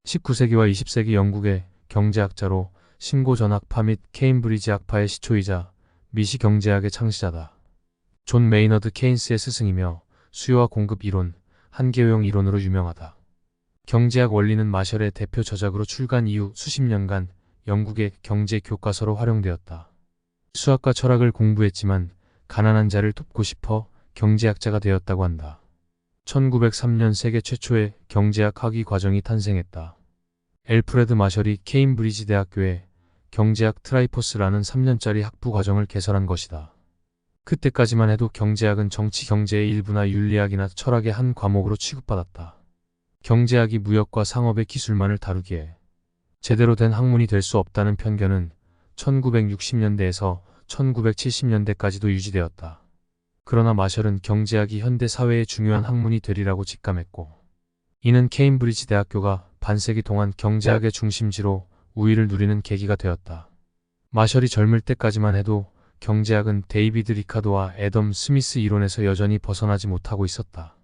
19세기와 20세기 영국의 경제학자로 신고전학파 및 케임브리지 학파의 시초이자 미시 경제학의 창시자다. 존 메이너드 케인스의 스승이며 수요와 공급 이론, 한계효용 이론으로 유명하다. 경제학 원리는 마셜의 대표 저작으로 출간 이후 수십 년간 영국의 경제 교과서로 활용되었다. 수학과 철학을 공부했지만 가난한 자를 돕고 싶어 경제학자가 되었다고 한다. 1903년 세계 최초의 경제학 학위 과정이 탄생했다. 엘프레드 마셜이 케임브리지 대학교에 경제학 트라이포스라는 3년짜리 학부 과정을 개설한 것이다. 그때까지만 해도 경제학은 정치 경제의 일부나 윤리학이나 철학의 한 과목으로 취급받았다. 경제학이 무역과 상업의 기술만을 다루기에 제대로 된 학문이 될 수 없다는 편견은 1960년대에서 1970년대까지도 유지되었다. 그러나 마셜은 경제학이 현대 사회의 중요한 학문이 되리라고 직감했고, 이는 케임브리지 대학교가 반세기 동안 경제학의 중심지로 우위를 누리는 계기가 되었다. 마셜이 젊을 때까지만 해도 경제학은 데이비드 리카도와 애덤 스미스 이론에서 여전히 벗어나지 못하고 있었다.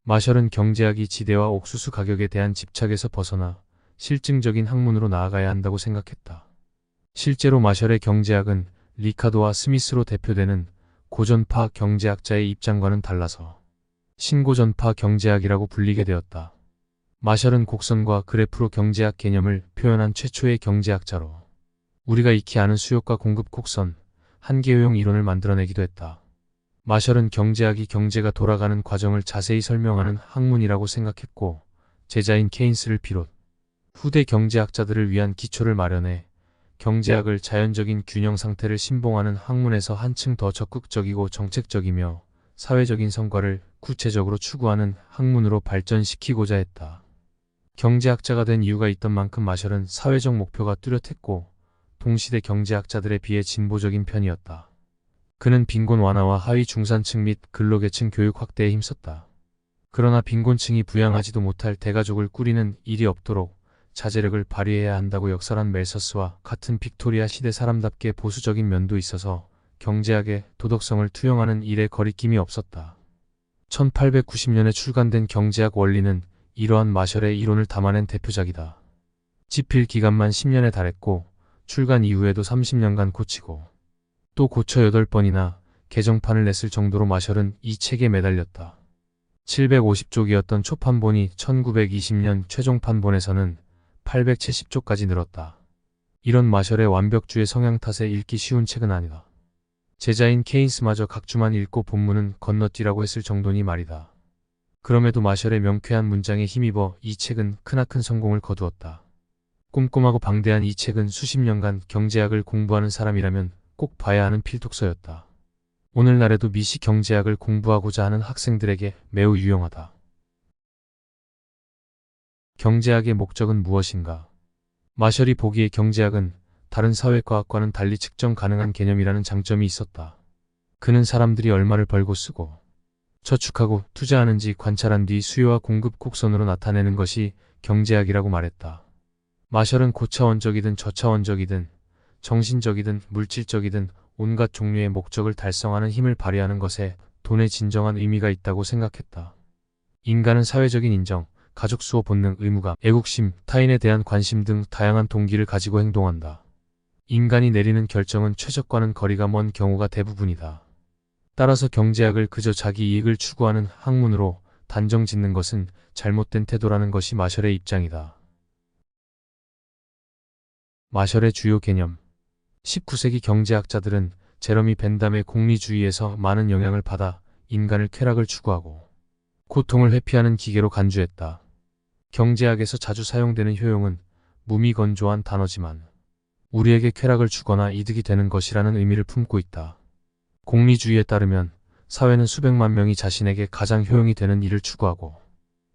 마셜은 경제학이 지대와 옥수수 가격에 대한 집착에서 벗어나 실증적인 학문으로 나아가야 한다고 생각했다. 실제로 마셜의 경제학은 리카도와 스미스로 대표되는 고전파 경제학자의 입장과는 달라서 신고전파 경제학이라고 불리게 되었다. 마셜은 곡선과 그래프로 경제학 개념을 표현한 최초의 경제학자로 우리가 익히 아는 수요과 공급 곡선, 한계효용 이론을 만들어내기도 했다. 마셜은 경제학이 경제가 돌아가는 과정을 자세히 설명하는 학문이라고 생각했고, 제자인 케인스를 비롯 후대 경제학자들을 위한 기초를 마련해 경제학을 자연적인 균형 상태를 신봉하는 학문에서 한층 더 적극적이고 정책적이며 사회적인 성과를 구체적으로 추구하는 학문으로 발전시키고자 했다. 경제학자가 된 이유가 있던 만큼 마셜은 사회적 목표가 뚜렷했고 동시대 경제학자들에 비해 진보적인 편이었다. 그는 빈곤 완화와 하위 중산층 및 근로계층 교육 확대에 힘썼다. 그러나 빈곤층이 부양하지도 못할 대가족을 꾸리는 일이 없도록 자제력을 발휘해야 한다고 역설한 멜서스와 같은 빅토리아 시대 사람답게 보수적인 면도 있어서 경제학의 도덕성을 투영하는 일에 거리낌이 없었다. 1890년에 출간된 경제학 원리는 이러한 마셜의 이론을 담아낸 대표작이다. 집필 기간만 10년에 달했고 출간 이후에도 30년간 고치고 또 고쳐 8번이나 개정판을 냈을 정도로 마셜은 이 책에 매달렸다. 750쪽이었던 초판본이 1920년 최종판본에서는 870쪽까지 늘었다. 이런 마셜의 완벽주의 성향 탓에 읽기 쉬운 책은 아니다. 제자인 케인스마저 각주만 읽고 본문은 건너뛰라고 했을 정도니 말이다. 그럼에도 마셜의 명쾌한 문장에 힘입어 이 책은 크나큰 성공을 거두었다. 꼼꼼하고 방대한 이 책은 수십 년간 경제학을 공부하는 사람이라면 꼭 봐야 하는 필독서였다. 오늘날에도 미시 경제학을 공부하고자 하는 학생들에게 매우 유용하다. 경제학의 목적은 무엇인가? 마셜이 보기에 경제학은 다른 사회과학과는 달리 측정 가능한 개념이라는 장점이 있었다. 그는 사람들이 얼마를 벌고 쓰고 저축하고 투자하는지 관찰한 뒤 수요와 공급 곡선으로 나타내는 것이 경제학이라고 말했다. 마셜은 고차원적이든 저차원적이든 정신적이든 물질적이든 온갖 종류의 목적을 달성하는 힘을 발휘하는 것에 돈의 진정한 의미가 있다고 생각했다. 인간은 사회적인 인정, 가족 수호 본능, 의무감, 애국심, 타인에 대한 관심 등 다양한 동기를 가지고 행동한다. 인간이 내리는 결정은 최적과는 거리가 먼 경우가 대부분이다. 따라서 경제학을 그저 자기 이익을 추구하는 학문으로 단정 짓는 것은 잘못된 태도라는 것이 마셜의 입장이다. 마셜의 주요 개념. 19세기 경제학자들은 제러미 벤담의 공리주의에서 많은 영향을 받아 인간을 쾌락을 추구하고 고통을 회피하는 기계로 간주했다. 경제학에서 자주 사용되는 효용은 무미건조한 단어지만 우리에게 쾌락을 주거나 이득이 되는 것이라는 의미를 품고 있다. 공리주의에 따르면 사회는 수백만 명이 자신에게 가장 효용이 되는 일을 추구하고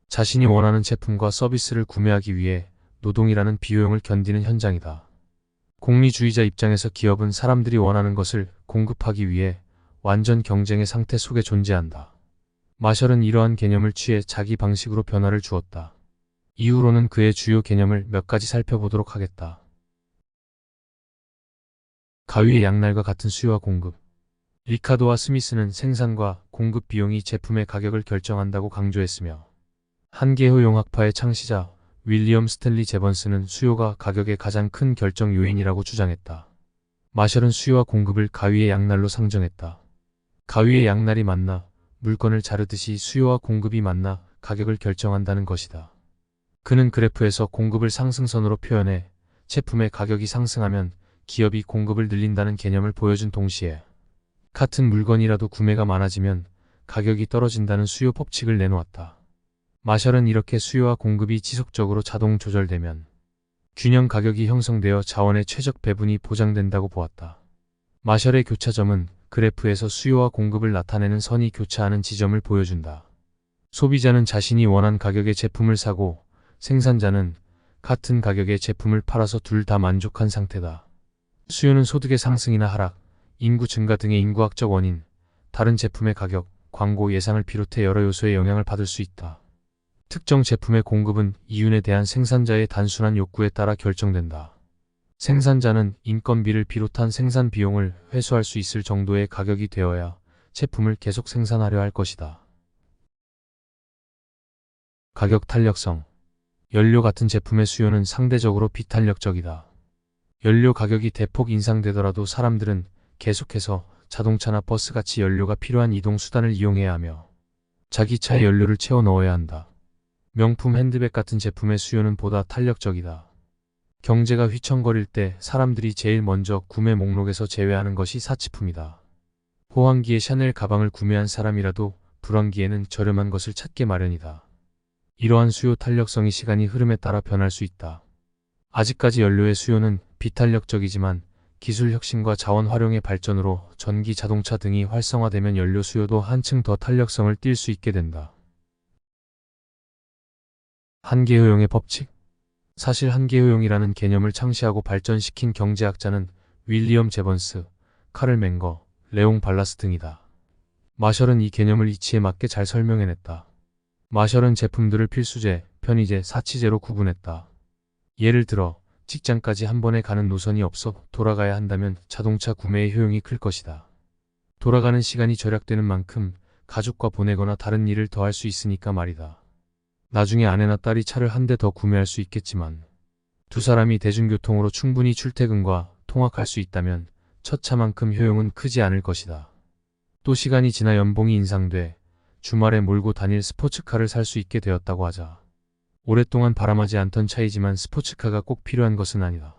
자신이 원하는 제품과 서비스를 구매하기 위해 노동이라는 비효용을 견디는 현장이다. 공리주의자 입장에서 기업은 사람들이 원하는 것을 공급하기 위해 완전 경쟁의 상태 속에 존재한다. 마셜은 이러한 개념을 취해 자기 방식으로 변화를 주었다. 이후로는 그의 주요 개념을 몇 가지 살펴보도록 하겠다. 가위의 양날과 같은 수요와 공급. 리카도와 스미스는 생산과 공급 비용이 제품의 가격을 결정한다고 강조했으며 한계효용학파의 창시자 윌리엄 스탠리 제번스는 수요가 가격의 가장 큰 결정 요인이라고 주장했다. 마셜은 수요와 공급을 가위의 양날로 상정했다. 가위의 양날이 만나 물건을 자르듯이 수요와 공급이 만나 가격을 결정한다는 것이다. 그는 그래프에서 공급을 상승선으로 표현해 제품의 가격이 상승하면 기업이 공급을 늘린다는 개념을 보여준 동시에 같은 물건이라도 구매가 많아지면 가격이 떨어진다는 수요 법칙을 내놓았다. 마셜은 이렇게 수요와 공급이 지속적으로 자동 조절되면 균형 가격이 형성되어 자원의 최적 배분이 보장된다고 보았다. 마셜의 교차점은 그래프에서 수요와 공급을 나타내는 선이 교차하는 지점을 보여준다. 소비자는 자신이 원한 가격의 제품을 사고 생산자는 같은 가격의 제품을 팔아서 둘 다 만족한 상태다. 수요는 소득의 상승이나 하락, 인구 증가 등의 인구학적 원인, 다른 제품의 가격, 광고 예상을 비롯해 여러 요소의 영향을 받을 수 있다. 특정 제품의 공급은 이윤에 대한 생산자의 단순한 욕구에 따라 결정된다. 생산자는 인건비를 비롯한 생산 비용을 회수할 수 있을 정도의 가격이 되어야 제품을 계속 생산하려 할 것이다. 가격 탄력성. 연료 같은 제품의 수요는 상대적으로 비탄력적이다. 연료 가격이 대폭 인상되더라도 사람들은 계속해서 자동차나 버스같이 연료가 필요한 이동수단을 이용해야 하며 자기 차에 연료를 채워 넣어야 한다. 명품 핸드백 같은 제품의 수요는 보다 탄력적이다. 경제가 휘청거릴 때 사람들이 제일 먼저 구매 목록에서 제외하는 것이 사치품이다. 호황기에 샤넬 가방을 구매한 사람이라도 불황기에는 저렴한 것을 찾게 마련이다. 이러한 수요 탄력성이 시간이 흐름에 따라 변할 수 있다. 아직까지 연료의 수요는 비탄력적이지만 기술 혁신과 자원 활용의 발전으로 전기 자동차 등이 활성화되면 연료 수요도 한층 더 탄력성을 띨 수 있게 된다. 한계효용의 법칙. 사실 한계효용이라는 개념을 창시하고 발전시킨 경제학자는 윌리엄 제번스, 카를 맹거, 레옹 발라스 등이다. 마셜은 이 개념을 이치에 맞게 잘 설명해냈다. 마셜은 제품들을 필수재, 편의재, 사치재로 구분했다. 예를 들어 직장까지 한 번에 가는 노선이 없어 돌아가야 한다면 자동차 구매의 효용이 클 것이다. 돌아가는 시간이 절약되는 만큼 가족과 보내거나 다른 일을 더 할 수 있으니까 말이다. 나중에 아내나 딸이 차를 한 대 더 구매할 수 있겠지만 두 사람이 대중교통으로 충분히 출퇴근과 통학할 수 있다면 첫 차만큼 효용은 크지 않을 것이다. 또 시간이 지나 연봉이 인상돼 주말에 몰고 다닐 스포츠카를 살 수 있게 되었다고 하자. 오랫동안 바람하지 않던 차이지만 스포츠카가 꼭 필요한 것은 아니다.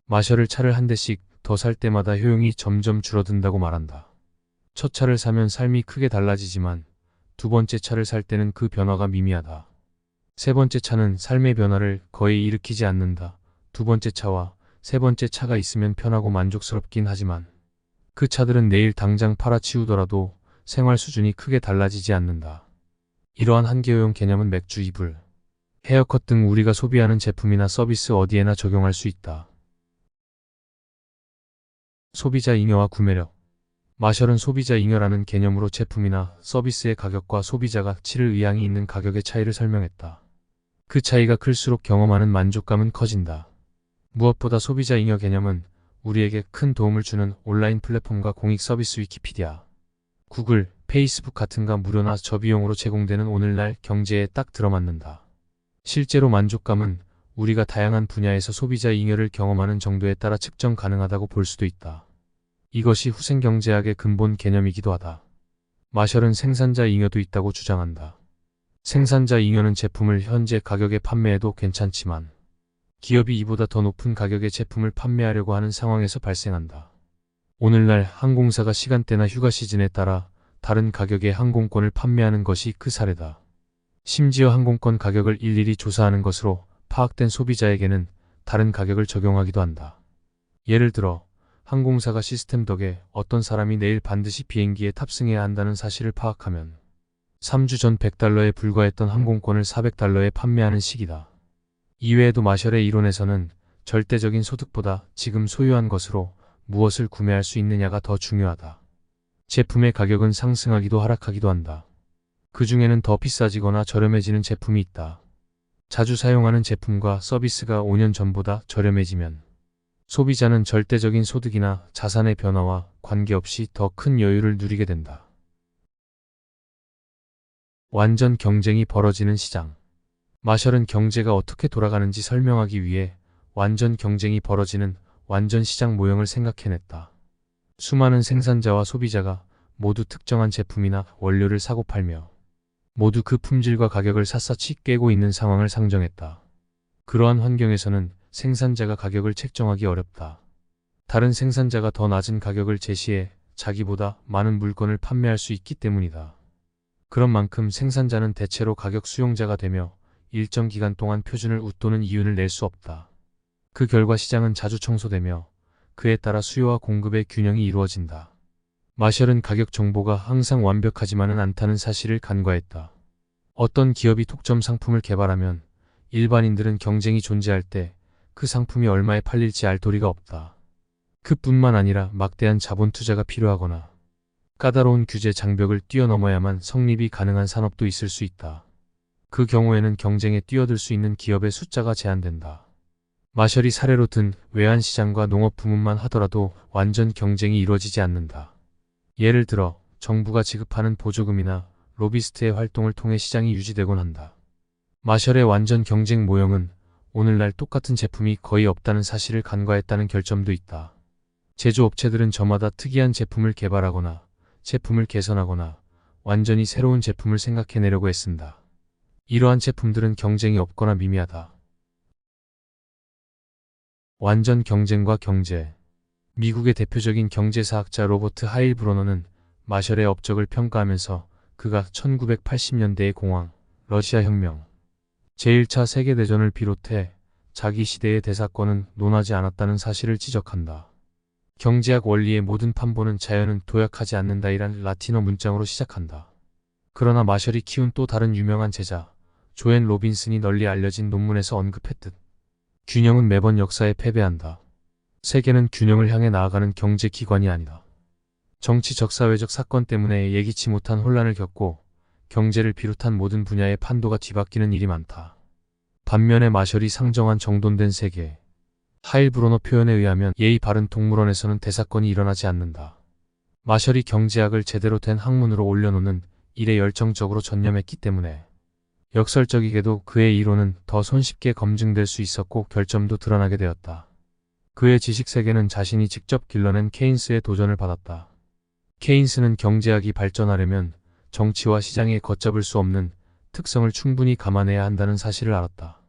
마셜을 차를 한 대씩 더 살 때마다 효용이 점점 줄어든다고 말한다. 첫 차를 사면 삶이 크게 달라지지만 두 번째 차를 살 때는 그 변화가 미미하다. 세 번째 차는 삶의 변화를 거의 일으키지 않는다. 두 번째 차와 세 번째 차가 있으면 편하고 만족스럽긴 하지만 그 차들은 내일 당장 팔아치우더라도 생활 수준이 크게 달라지지 않는다. 이러한 한계효용 개념은 맥주, 이불, 헤어컷 등 우리가 소비하는 제품이나 서비스 어디에나 적용할 수 있다. 소비자 잉여와 구매력. 마셜은 소비자 잉여라는 개념으로 제품이나 서비스의 가격과 소비자가 치를 의향이 있는 가격의 차이를 설명했다. 그 차이가 클수록 경험하는 만족감은 커진다. 무엇보다 소비자 잉여 개념은 우리에게 큰 도움을 주는 온라인 플랫폼과 공익 서비스 위키피디아, 구글, 페이스북 같은가 무료나 저비용으로 제공되는 오늘날 경제에 딱 들어맞는다. 실제로 만족감은 우리가 다양한 분야에서 소비자 잉여를 경험하는 정도에 따라 측정 가능하다고 볼 수도 있다. 이것이 후생경제학의 근본 개념이기도 하다. 마셜은 생산자 잉여도 있다고 주장한다. 생산자 잉여는 제품을 현재 가격에 판매해도 괜찮지만 기업이 이보다 더 높은 가격의 제품을 판매하려고 하는 상황에서 발생한다. 오늘날 항공사가 시간대나 휴가 시즌에 따라 다른 가격의 항공권을 판매하는 것이 그 사례다. 심지어 항공권 가격을 일일이 조사하는 것으로 파악된 소비자에게는 다른 가격을 적용하기도 한다. 예를 들어 항공사가 시스템 덕에 어떤 사람이 내일 반드시 비행기에 탑승해야 한다는 사실을 파악하면 3주 전 $100에 불과했던 항공권을 $400에 판매하는 식이다. 이외에도 마셜의 이론에서는 절대적인 소득보다 지금 소유한 것으로 무엇을 구매할 수 있느냐가 더 중요하다. 제품의 가격은 상승하기도 하락하기도 한다. 그 중에는 더 비싸지거나 저렴해지는 제품이 있다. 자주 사용하는 제품과 서비스가 5년 전보다 저렴해지면 소비자는 절대적인 소득이나 자산의 변화와 관계없이 더 큰 여유를 누리게 된다. 완전 경쟁이 벌어지는 시장. 마셜은 경제가 어떻게 돌아가는지 설명하기 위해 완전 경쟁이 벌어지는 완전 시장 모형을 생각해냈다. 수많은 생산자와 소비자가 모두 특정한 제품이나 원료를 사고 팔며 모두 그 품질과 가격을 샅샅이 꿰고 있는 상황을 상정했다. 그러한 환경에서는 생산자가 가격을 책정하기 어렵다. 다른 생산자가 더 낮은 가격을 제시해 자기보다 많은 물건을 판매할 수 있기 때문이다. 그런 만큼 생산자는 대체로 가격 수용자가 되며 일정 기간 동안 표준을 웃도는 이윤을 낼 수 없다. 그 결과 시장은 자주 청소되며 그에 따라 수요와 공급의 균형이 이루어진다. 마셜은 가격 정보가 항상 완벽하지만은 않다는 사실을 간과했다. 어떤 기업이 독점 상품을 개발하면 일반인들은 경쟁이 존재할 때 그 상품이 얼마에 팔릴지 알 도리가 없다. 그뿐만 아니라 막대한 자본 투자가 필요하거나 까다로운 규제 장벽을 뛰어넘어야만 성립이 가능한 산업도 있을 수 있다. 그 경우에는 경쟁에 뛰어들 수 있는 기업의 숫자가 제한된다. 마셜이 사례로 든 외환시장과 농업 부문만 하더라도 완전 경쟁이 이루어지지 않는다. 예를 들어 정부가 지급하는 보조금이나 로비스트의 활동을 통해 시장이 유지되곤 한다. 마셜의 완전 경쟁 모형은 오늘날 똑같은 제품이 거의 없다는 사실을 간과했다는 결점도 있다. 제조업체들은 저마다 특이한 제품을 개발하거나 제품을 개선하거나 완전히 새로운 제품을 생각해내려고 애쓴다. 이러한 제품들은 경쟁이 없거나 미미하다. 완전 경쟁과 경제. 미국의 대표적인 경제사학자 로버트 하일브로너는 마셜의 업적을 평가하면서 그가 1980년대의 공황, 러시아 혁명, 제1차 세계대전을 비롯해 자기 시대의 대사건은 논하지 않았다는 사실을 지적한다. 경제학 원리의 모든 판본은 자연은 도약하지 않는다이란 라틴어 문장으로 시작한다. 그러나 마셜이 키운 또 다른 유명한 제자, 조앤 로빈슨이 널리 알려진 논문에서 언급했듯 균형은 매번 역사에 패배한다. 세계는 균형을 향해 나아가는 경제기관이 아니다. 정치적 사회적 사건 때문에 예기치 못한 혼란을 겪고 경제를 비롯한 모든 분야의 판도가 뒤바뀌는 일이 많다. 반면에 마셜이 상정한 정돈된 세계, 하일브로너 표현에 의하면 예의 바른 동물원에서는 대사건이 일어나지 않는다. 마셜이 경제학을 제대로 된 학문으로 올려놓는 일에 열정적으로 전념했기 때문에 역설적이게도 그의 이론은 더 손쉽게 검증될 수 있었고 결점도 드러나게 되었다. 그의 지식세계는 자신이 직접 길러낸 케인스의 도전을 받았다. 케인스는 경제학이 발전하려면 정치와 시장의 걷잡을 수 없는 특성을 충분히 감안해야 한다는 사실을 알았다.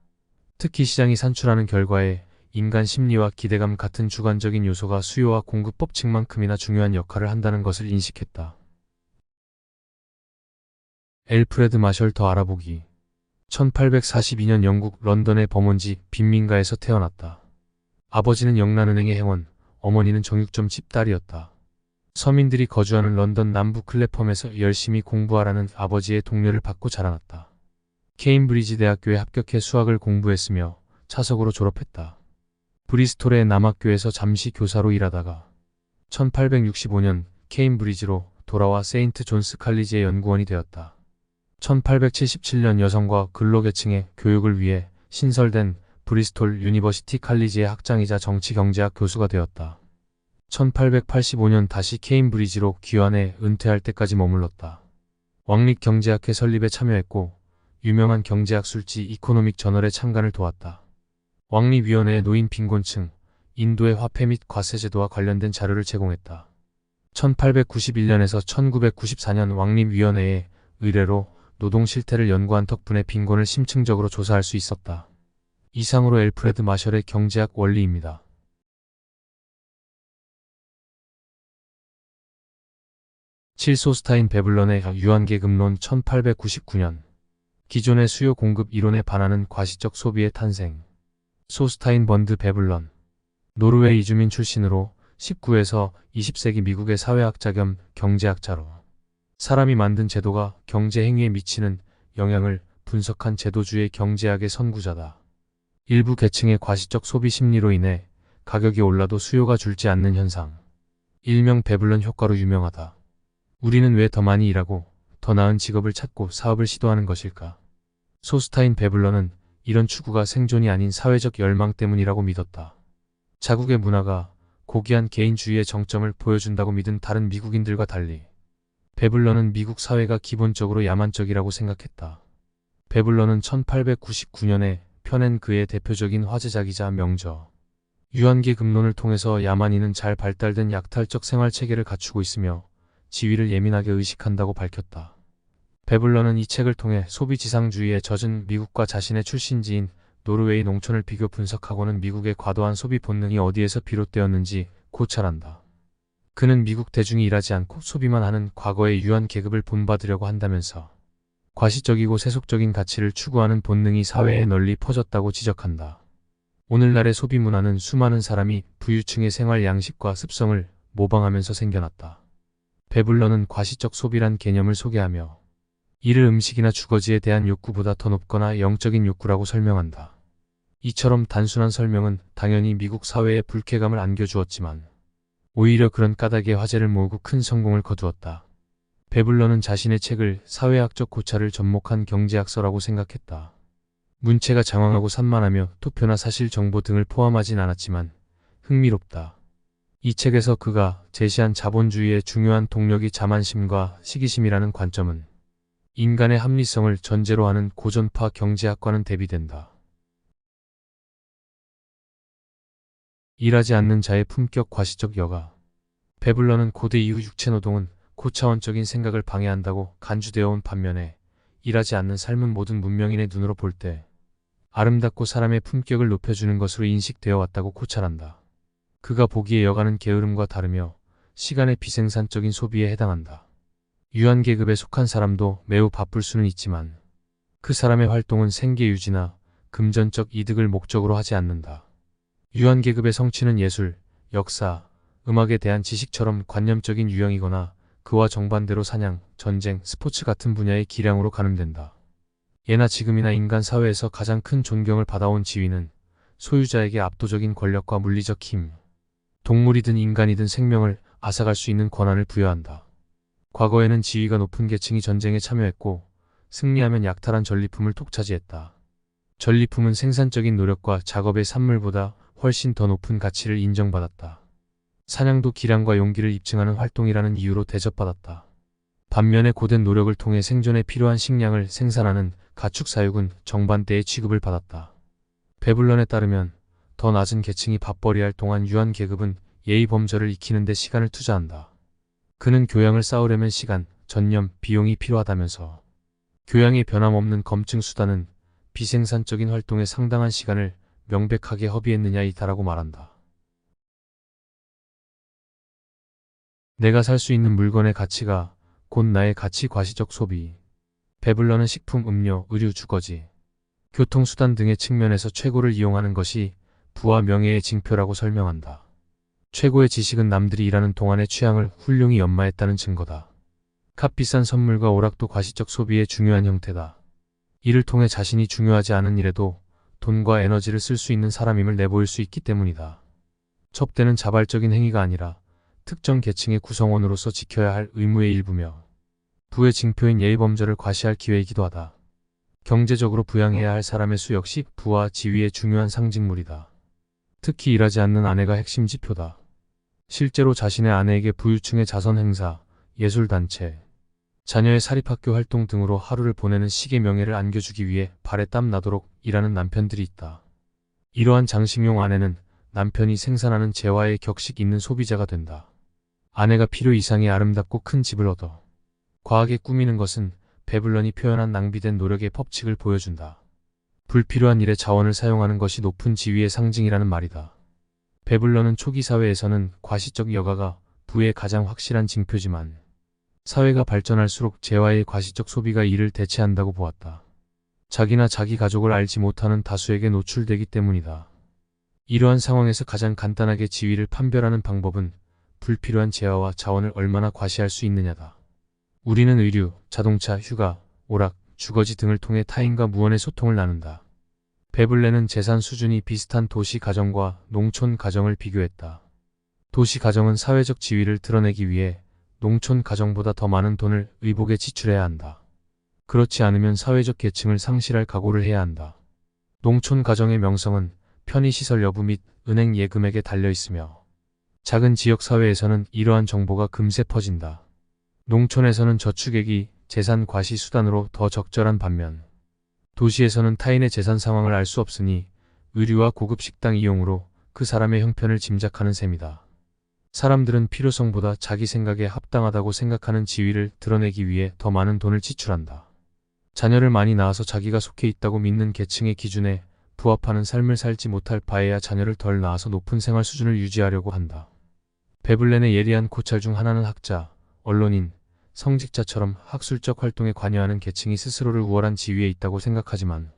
특히 시장이 산출하는 결과에 인간 심리와 기대감 같은 주관적인 요소가 수요와 공급 법칙만큼이나 중요한 역할을 한다는 것을 인식했다. 엘프레드 마셜 더 알아보기. 1842년 영국 런던의 범원지 빈민가에서 태어났다. 아버지는 영란은행의 행원, 어머니는 정육점집 딸이었다. 서민들이 거주하는 런던 남부 클래펌에서 열심히 공부하라는 아버지의 독려를 받고 자라났다. 케임브리지 대학교에 합격해 수학을 공부했으며 차석으로 졸업했다. 브리스톨의 남학교에서 잠시 교사로 일하다가 1865년 케임브리지로 돌아와 세인트 존스 칼리지의 연구원이 되었다. 1877년 여성과 근로계층의 교육을 위해 신설된 브리스톨 유니버시티 칼리지의 학장이자 정치경제학 교수가 되었다. 1885년 다시 케임브리지로 귀환해 은퇴할 때까지 머물렀다. 왕립경제학회 설립에 참여했고 유명한 경제학 술지 이코노믹 저널의 창간을 도왔다. 왕립위원회에 노인 빈곤층, 인도의 화폐 및 과세 제도와 관련된 자료를 제공했다. 1891년에서 1994년 왕립위원회의 의뢰로 노동 실태를 연구한 덕분에 빈곤을 심층적으로 조사할 수 있었다. 이상으로 엘프레드 마셜의 경제학 원리입니다. 7. 소스타인 베블런의 유한계급론 1899년. 기존의 수요 공급 이론에 반하는 과시적 소비의 탄생. 소스타인 번드 베블런. 노르웨이 이주민 출신으로 19에서 20세기 미국의 사회학자 겸 경제학자로 사람이 만든 제도가 경제 행위에 미치는 영향을 분석한 제도주의 경제학의 선구자다. 일부 계층의 과시적 소비 심리로 인해 가격이 올라도 수요가 줄지 않는 현상. 일명 베블런 효과로 유명하다. 우리는 왜 더 많이 일하고 더 나은 직업을 찾고 사업을 시도하는 것일까? 소스타인 베블런은 이런 추구가 생존이 아닌 사회적 열망 때문이라고 믿었다. 자국의 문화가 고귀한 개인주의의 정점을 보여준다고 믿은 다른 미국인들과 달리 베블런은 미국 사회가 기본적으로 야만적이라고 생각했다. 베블런은 1899년에 펴낸 그의 대표적인 화제작이자 명저 유한계급론을 통해서 야만인은 잘 발달된 약탈적 생활체계를 갖추고 있으며 지위를 예민하게 의식한다고 밝혔다. 베블런은 이 책을 통해 소비지상주의에 젖은 미국과 자신의 출신지인 노르웨이 농촌을 비교 분석하고는 미국의 과도한 소비 본능이 어디에서 비롯되었는지 고찰한다. 그는 미국 대중이 일하지 않고 소비만 하는 과거의 유한계급을 본받으려고 한다면서 과시적이고 세속적인 가치를 추구하는 본능이 사회에 널리 퍼졌다고 지적한다. 오늘날의 소비 문화는 수많은 사람이 부유층의 생활 양식과 습성을 모방하면서 생겨났다. 베블런은 과시적 소비란 개념을 소개하며 이를 음식이나 주거지에 대한 욕구보다 더 높거나 영적인 욕구라고 설명한다. 이처럼 단순한 설명은 당연히 미국 사회에 불쾌감을 안겨주었지만 오히려 그런 까닭에 화제를 모으고 큰 성공을 거두었다. 베블런은 자신의 책을 사회학적 고찰을 접목한 경제학서라고 생각했다. 문체가 장황하고 산만하며 투표나 사실 정보 등을 포함하진 않았지만 흥미롭다. 이 책에서 그가 제시한 자본주의의 중요한 동력이 자만심과 시기심이라는 관점은 인간의 합리성을 전제로 하는 고전파 경제학과는 대비된다. 일하지 않는 자의 품격 과시적 여가. 베블런은 고대 이후 육체노동은 고차원적인 생각을 방해한다고 간주되어 온 반면에 일하지 않는 삶은 모든 문명인의 눈으로 볼 때 아름답고 사람의 품격을 높여주는 것으로 인식되어 왔다고 고찰한다. 그가 보기에 여가는 게으름과 다르며 시간의 비생산적인 소비에 해당한다. 유한계급에 속한 사람도 매우 바쁠 수는 있지만 그 사람의 활동은 생계 유지나 금전적 이득을 목적으로 하지 않는다. 유한계급의 성취는 예술, 역사, 음악에 대한 지식처럼 관념적인 유형이거나 그와 정반대로 사냥, 전쟁, 스포츠 같은 분야의 기량으로 가늠된다. 예나 지금이나 인간 사회에서 가장 큰 존경을 받아온 지위는 소유자에게 압도적인 권력과 물리적 힘, 동물이든 인간이든 생명을 앗아갈 수 있는 권한을 부여한다. 과거에는 지위가 높은 계층이 전쟁에 참여했고 승리하면 약탈한 전리품을 독차지했다. 전리품은 생산적인 노력과 작업의 산물보다 훨씬 더 높은 가치를 인정받았다. 사냥도 기량과 용기를 입증하는 활동이라는 이유로 대접받았다. 반면에 고된 노력을 통해 생존에 필요한 식량을 생산하는 가축 사육은 정반대의 취급을 받았다. 배불런에 따르면 더 낮은 계층이 밥벌이할 동안 유한 계급은 예의 범절을 익히는 데 시간을 투자한다. 그는 교양을 쌓으려면 시간, 전념, 비용이 필요하다면서 교양의 변함없는 검증 수단은 비생산적인 활동에 상당한 시간을 명백하게 허비했느냐이다라고 말한다. 내가 살 수 있는 물건의 가치가 곧 나의 가치 과시적 소비. 배불러는 식품, 음료, 의류, 주거지, 교통수단 등의 측면에서 최고를 이용하는 것이 부와 명예의 징표라고 설명한다. 최고의 지식은 남들이 일하는 동안의 취향을 훌륭히 연마했다는 증거다. 값비싼 선물과 오락도 과시적 소비의 중요한 형태다. 이를 통해 자신이 중요하지 않은 일에도 돈과 에너지를 쓸 수 있는 사람임을 내보일 수 있기 때문이다. 첩대는 자발적인 행위가 아니라 특정 계층의 구성원으로서 지켜야 할 의무의 일부며 부의 징표인 예의범절을 과시할 기회이기도 하다. 경제적으로 부양해야 할 사람의 수 역시 부와 지위의 중요한 상징물이다. 특히 일하지 않는 아내가 핵심 지표다. 실제로 자신의 아내에게 부유층의 자선 행사, 예술단체, 자녀의 사립학교 활동 등으로 하루를 보내는 식의 명예를 안겨주기 위해 발에 땀 나도록 일하는 남편들이 있다. 이러한 장식용 아내는 남편이 생산하는 재화에 격식 있는 소비자가 된다. 아내가 필요 이상의 아름답고 큰 집을 얻어 과하게 꾸미는 것은 배불런이 표현한 낭비된 노력의 법칙을 보여준다. 불필요한 일에 자원을 사용하는 것이 높은 지위의 상징이라는 말이다. 배불런은 초기 사회에서는 과시적 여가가 부의 가장 확실한 징표지만 사회가 발전할수록 재화의 과시적 소비가 이를 대체한다고 보았다. 자기나 자기 가족을 알지 못하는 다수에게 노출되기 때문이다. 이러한 상황에서 가장 간단하게 지위를 판별하는 방법은 불필요한 재화와 자원을 얼마나 과시할 수 있느냐다. 우리는 의류, 자동차, 휴가, 오락, 주거지 등을 통해 타인과 무언의 소통을 나눈다. 베블레는 재산 수준이 비슷한 도시 가정과 농촌 가정을 비교했다. 도시 가정은 사회적 지위를 드러내기 위해 농촌 가정보다 더 많은 돈을 의복에 지출해야 한다. 그렇지 않으면 사회적 계층을 상실할 각오를 해야 한다. 농촌 가정의 명성은 편의시설 여부 및 은행 예금액에 달려 있으며 작은 지역 사회에서는 이러한 정보가 금세 퍼진다. 농촌에서는 저축액이 재산 과시 수단으로 더 적절한 반면 도시에서는 타인의 재산 상황을 알 수 없으니 의류와 고급 식당 이용으로 그 사람의 형편을 짐작하는 셈이다. 사람들은 필요성보다 자기 생각에 합당하다고 생각하는 지위를 드러내기 위해 더 많은 돈을 지출한다. 자녀를 많이 낳아서 자기가 속해 있다고 믿는 계층의 기준에 부합하는 삶을 살지 못할 바에야 자녀를 덜 낳아서 높은 생활 수준을 유지하려고 한다. 베블렌의 예리한 고찰 중 하나는 학자, 언론인, 성직자처럼 학술적 활동에 관여하는 계층이 스스로를 우월한 지위에 있다고 생각하지만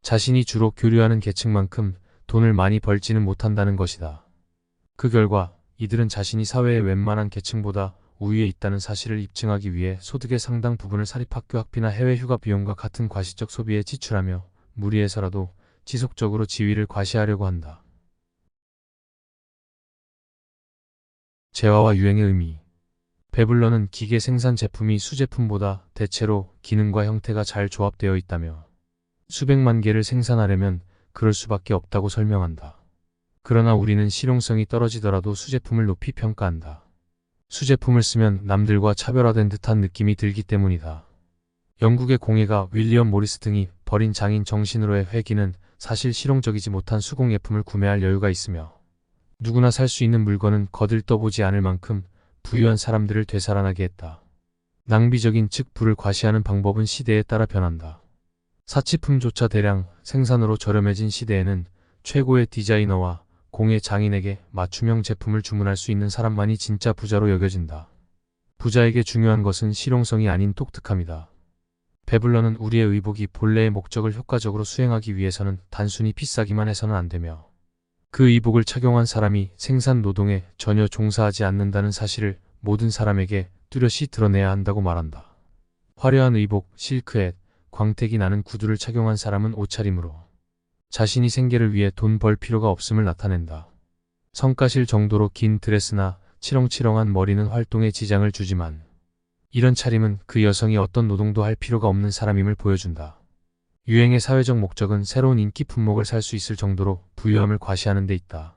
자신이 주로 교류하는 계층만큼 돈을 많이 벌지는 못한다는 것이다. 그 결과 이들은 자신이 사회의 웬만한 계층보다 우위에 있다는 사실을 입증하기 위해 소득의 상당 부분을 사립학교 학비나 해외 휴가 비용과 같은 과시적 소비에 지출하며 무리해서라도 지속적으로 지위를 과시하려고 한다. 재화와 유행의 의미. 베블런은 기계 생산 제품이 수제품보다 대체로 기능과 형태가 잘 조합되어 있다며 수백만 개를 생산하려면 그럴 수밖에 없다고 설명한다. 그러나 우리는 실용성이 떨어지더라도 수제품을 높이 평가한다. 수제품을 쓰면 남들과 차별화된 듯한 느낌이 들기 때문이다. 영국의 공예가 윌리엄 모리스 등이 버린 장인 정신으로의 회기는 사실 실용적이지 못한 수공예품을 구매할 여유가 있으며 누구나 살 수 있는 물건은 거들떠보지 않을 만큼 부유한 사람들을 되살아나게 했다. 낭비적인 즉 부를 과시하는 방법은 시대에 따라 변한다. 사치품조차 대량 생산으로 저렴해진 시대에는 최고의 디자이너와 공예 장인에게 맞춤형 제품을 주문할 수 있는 사람만이 진짜 부자로 여겨진다. 부자에게 중요한 것은 실용성이 아닌 독특함이다. 베블런은 우리의 의복이 본래의 목적을 효과적으로 수행하기 위해서는 단순히 비싸기만 해서는 안 되며 그 의복을 착용한 사람이 생산 노동에 전혀 종사하지 않는다는 사실을 모든 사람에게 뚜렷이 드러내야 한다고 말한다. 화려한 의복, 실크햇, 광택이 나는 구두를 착용한 사람은 옷차림으로 자신이 생계를 위해 돈 벌 필요가 없음을 나타낸다. 성가실 정도로 긴 드레스나 치렁치렁한 머리는 활동에 지장을 주지만 이런 차림은 그 여성이 어떤 노동도 할 필요가 없는 사람임을 보여준다. 유행의 사회적 목적은 새로운 인기 품목을 살 수 있을 정도로 부유함을 과시하는 데 있다.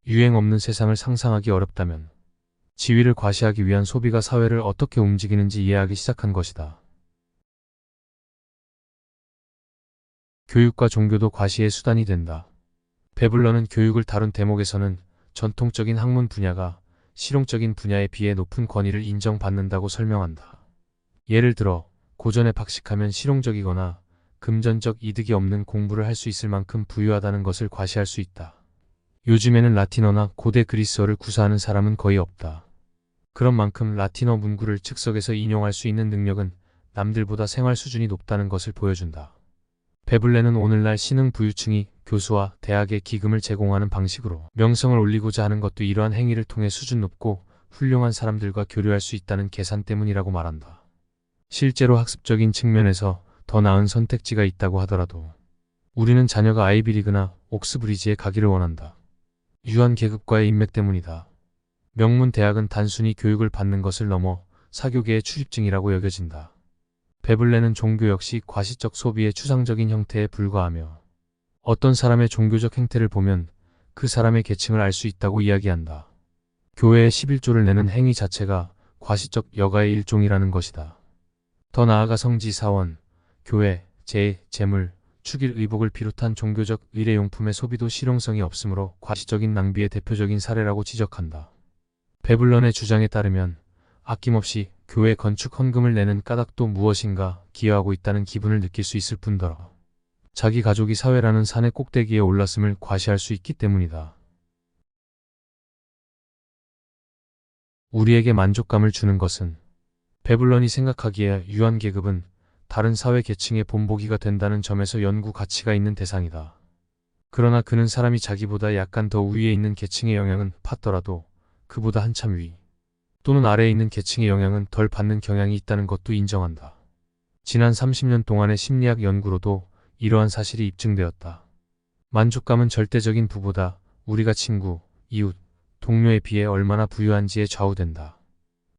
유행 없는 세상을 상상하기 어렵다면 지위를 과시하기 위한 소비가 사회를 어떻게 움직이는지 이해하기 시작한 것이다. 교육과 종교도 과시의 수단이 된다. 베블런은 교육을 다룬 대목에서는 전통적인 학문 분야가 실용적인 분야에 비해 높은 권위를 인정받는다고 설명한다. 예를 들어 고전에 박식하면 실용적이거나 금전적 이득이 없는 공부를 할 수 있을 만큼 부유하다는 것을 과시할 수 있다. 요즘에는 라틴어나 고대 그리스어를 구사하는 사람은 거의 없다. 그런 만큼 라틴어 문구를 즉석에서 인용할 수 있는 능력은 남들보다 생활 수준이 높다는 것을 보여준다. 베블레는 오늘날 신흥부유층이 교수와 대학에 기금을 제공하는 방식으로 명성을 올리고자 하는 것도 이러한 행위를 통해 수준 높고 훌륭한 사람들과 교류할 수 있다는 계산 때문이라고 말한다. 실제로 학습적인 측면에서 더 나은 선택지가 있다고 하더라도 우리는 자녀가 아이비리그나 옥스브리지에 가기를 원한다. 유한 계급과의 인맥 때문이다. 명문 대학은 단순히 교육을 받는 것을 넘어 사교계의 출입증이라고 여겨진다. 베블레는 종교 역시 과시적 소비의 추상적인 형태에 불과하며 어떤 사람의 종교적 행태를 보면 그 사람의 계층을 알 수 있다고 이야기한다. 교회에 11조를 내는 행위 자체가 과시적 여가의 일종이라는 것이다. 더 나아가 성지, 사원, 교회, 재물, 축일 의복을 비롯한 종교적 의례용품의 소비도 실용성이 없으므로 과시적인 낭비의 대표적인 사례라고 지적한다. 베블런의 주장에 따르면 아낌없이 교회 건축 헌금을 내는 까닭도 무엇인가 기여하고 있다는 기분을 느낄 수 있을 뿐더러 자기 가족이 사회라는 산의 꼭대기에 올랐음을 과시할 수 있기 때문이다. 우리에게 만족감을 주는 것은 베블런이 생각하기에 유한 계급은 다른 사회 계층의 본보기가 된다는 점에서 연구 가치가 있는 대상이다. 그러나 그는 사람이 자기보다 약간 더 위에 있는 계층의 영향은 받더라도 그보다 한참 위 또는 아래에 있는 계층의 영향은 덜 받는 경향이 있다는 것도 인정한다. 지난 30년 동안의 심리학 연구로도 이러한 사실이 입증되었다. 만족감은 절대적인 부보다 우리가 친구, 이웃, 동료에 비해 얼마나 부유한지에 좌우된다.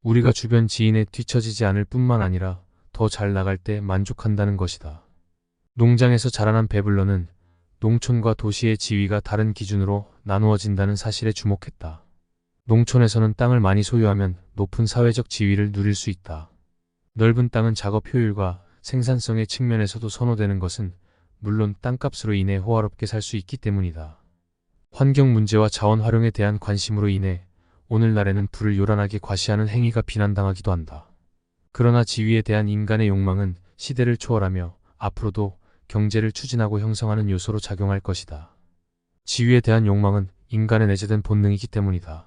우리가 주변 지인에 뒤처지지 않을 뿐만 아니라 더 잘 나갈 때 만족한다는 것이다. 농장에서 자라난 베블런은 농촌과 도시의 지위가 다른 기준으로 나누어진다는 사실에 주목했다. 농촌에서는 땅을 많이 소유하면 높은 사회적 지위를 누릴 수 있다. 넓은 땅은 작업 효율과 생산성의 측면에서도 선호되는 것은 물론 땅값으로 인해 호화롭게 살 수 있기 때문이다. 환경 문제와 자원 활용에 대한 관심으로 인해 오늘날에는 부를 요란하게 과시하는 행위가 비난당하기도 한다. 그러나 지위에 대한 인간의 욕망은 시대를 초월하며 앞으로도 경제를 추진하고 형성하는 요소로 작용할 것이다. 지위에 대한 욕망은 인간의 내재된 본능이기 때문이다.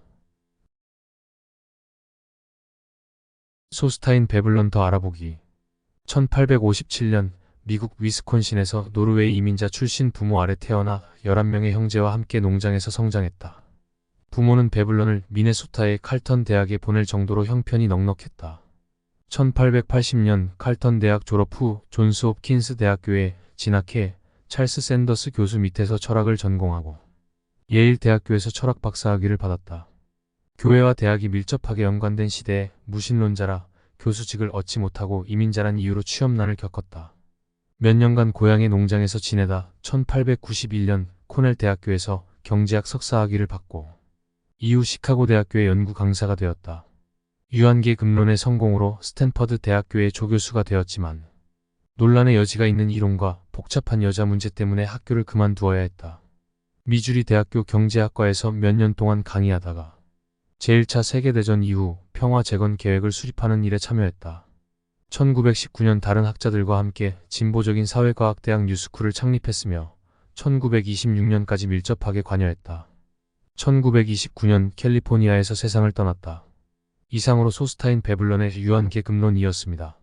소스타인 베블런 더 알아보기 1857년 미국 위스콘신에서 노르웨이 이민자 출신 부모 아래 태어나 11명의 형제와 함께 농장에서 성장했다. 부모는 베블런을 미네소타의 칼턴 대학에 보낼 정도로 형편이 넉넉했다. 1880년 칼턴 대학 졸업 후 존스 홉킨스 대학교에 진학해 찰스 샌더스 교수 밑에서 철학을 전공하고 예일 대학교에서 철학 박사학위를 받았다. 교회와 대학이 밀접하게 연관된 시대에 무신론자라 교수직을 얻지 못하고 이민자란 이유로 취업난을 겪었다. 몇 년간 고향의 농장에서 지내다 1891년 코넬 대학교에서 경제학 석사학위를 받고 이후 시카고 대학교의 연구 강사가 되었다. 유한계 급론의 성공으로 스탠퍼드 대학교의 조교수가 되었지만 논란의 여지가 있는 이론과 복잡한 여자 문제 때문에 학교를 그만두어야 했다. 미주리 대학교 경제학과에서 몇 년 동안 강의하다가 제1차 세계대전 이후 평화 재건 계획을 수립하는 일에 참여했다. 1919년 다른 학자들과 함께 진보적인 사회과학대학 뉴스쿨을 창립했으며 1926년까지 밀접하게 관여했다. 1929년 캘리포니아에서 세상을 떠났다. 이상으로 소스타인 베블런의 유한계 급론이었습니다.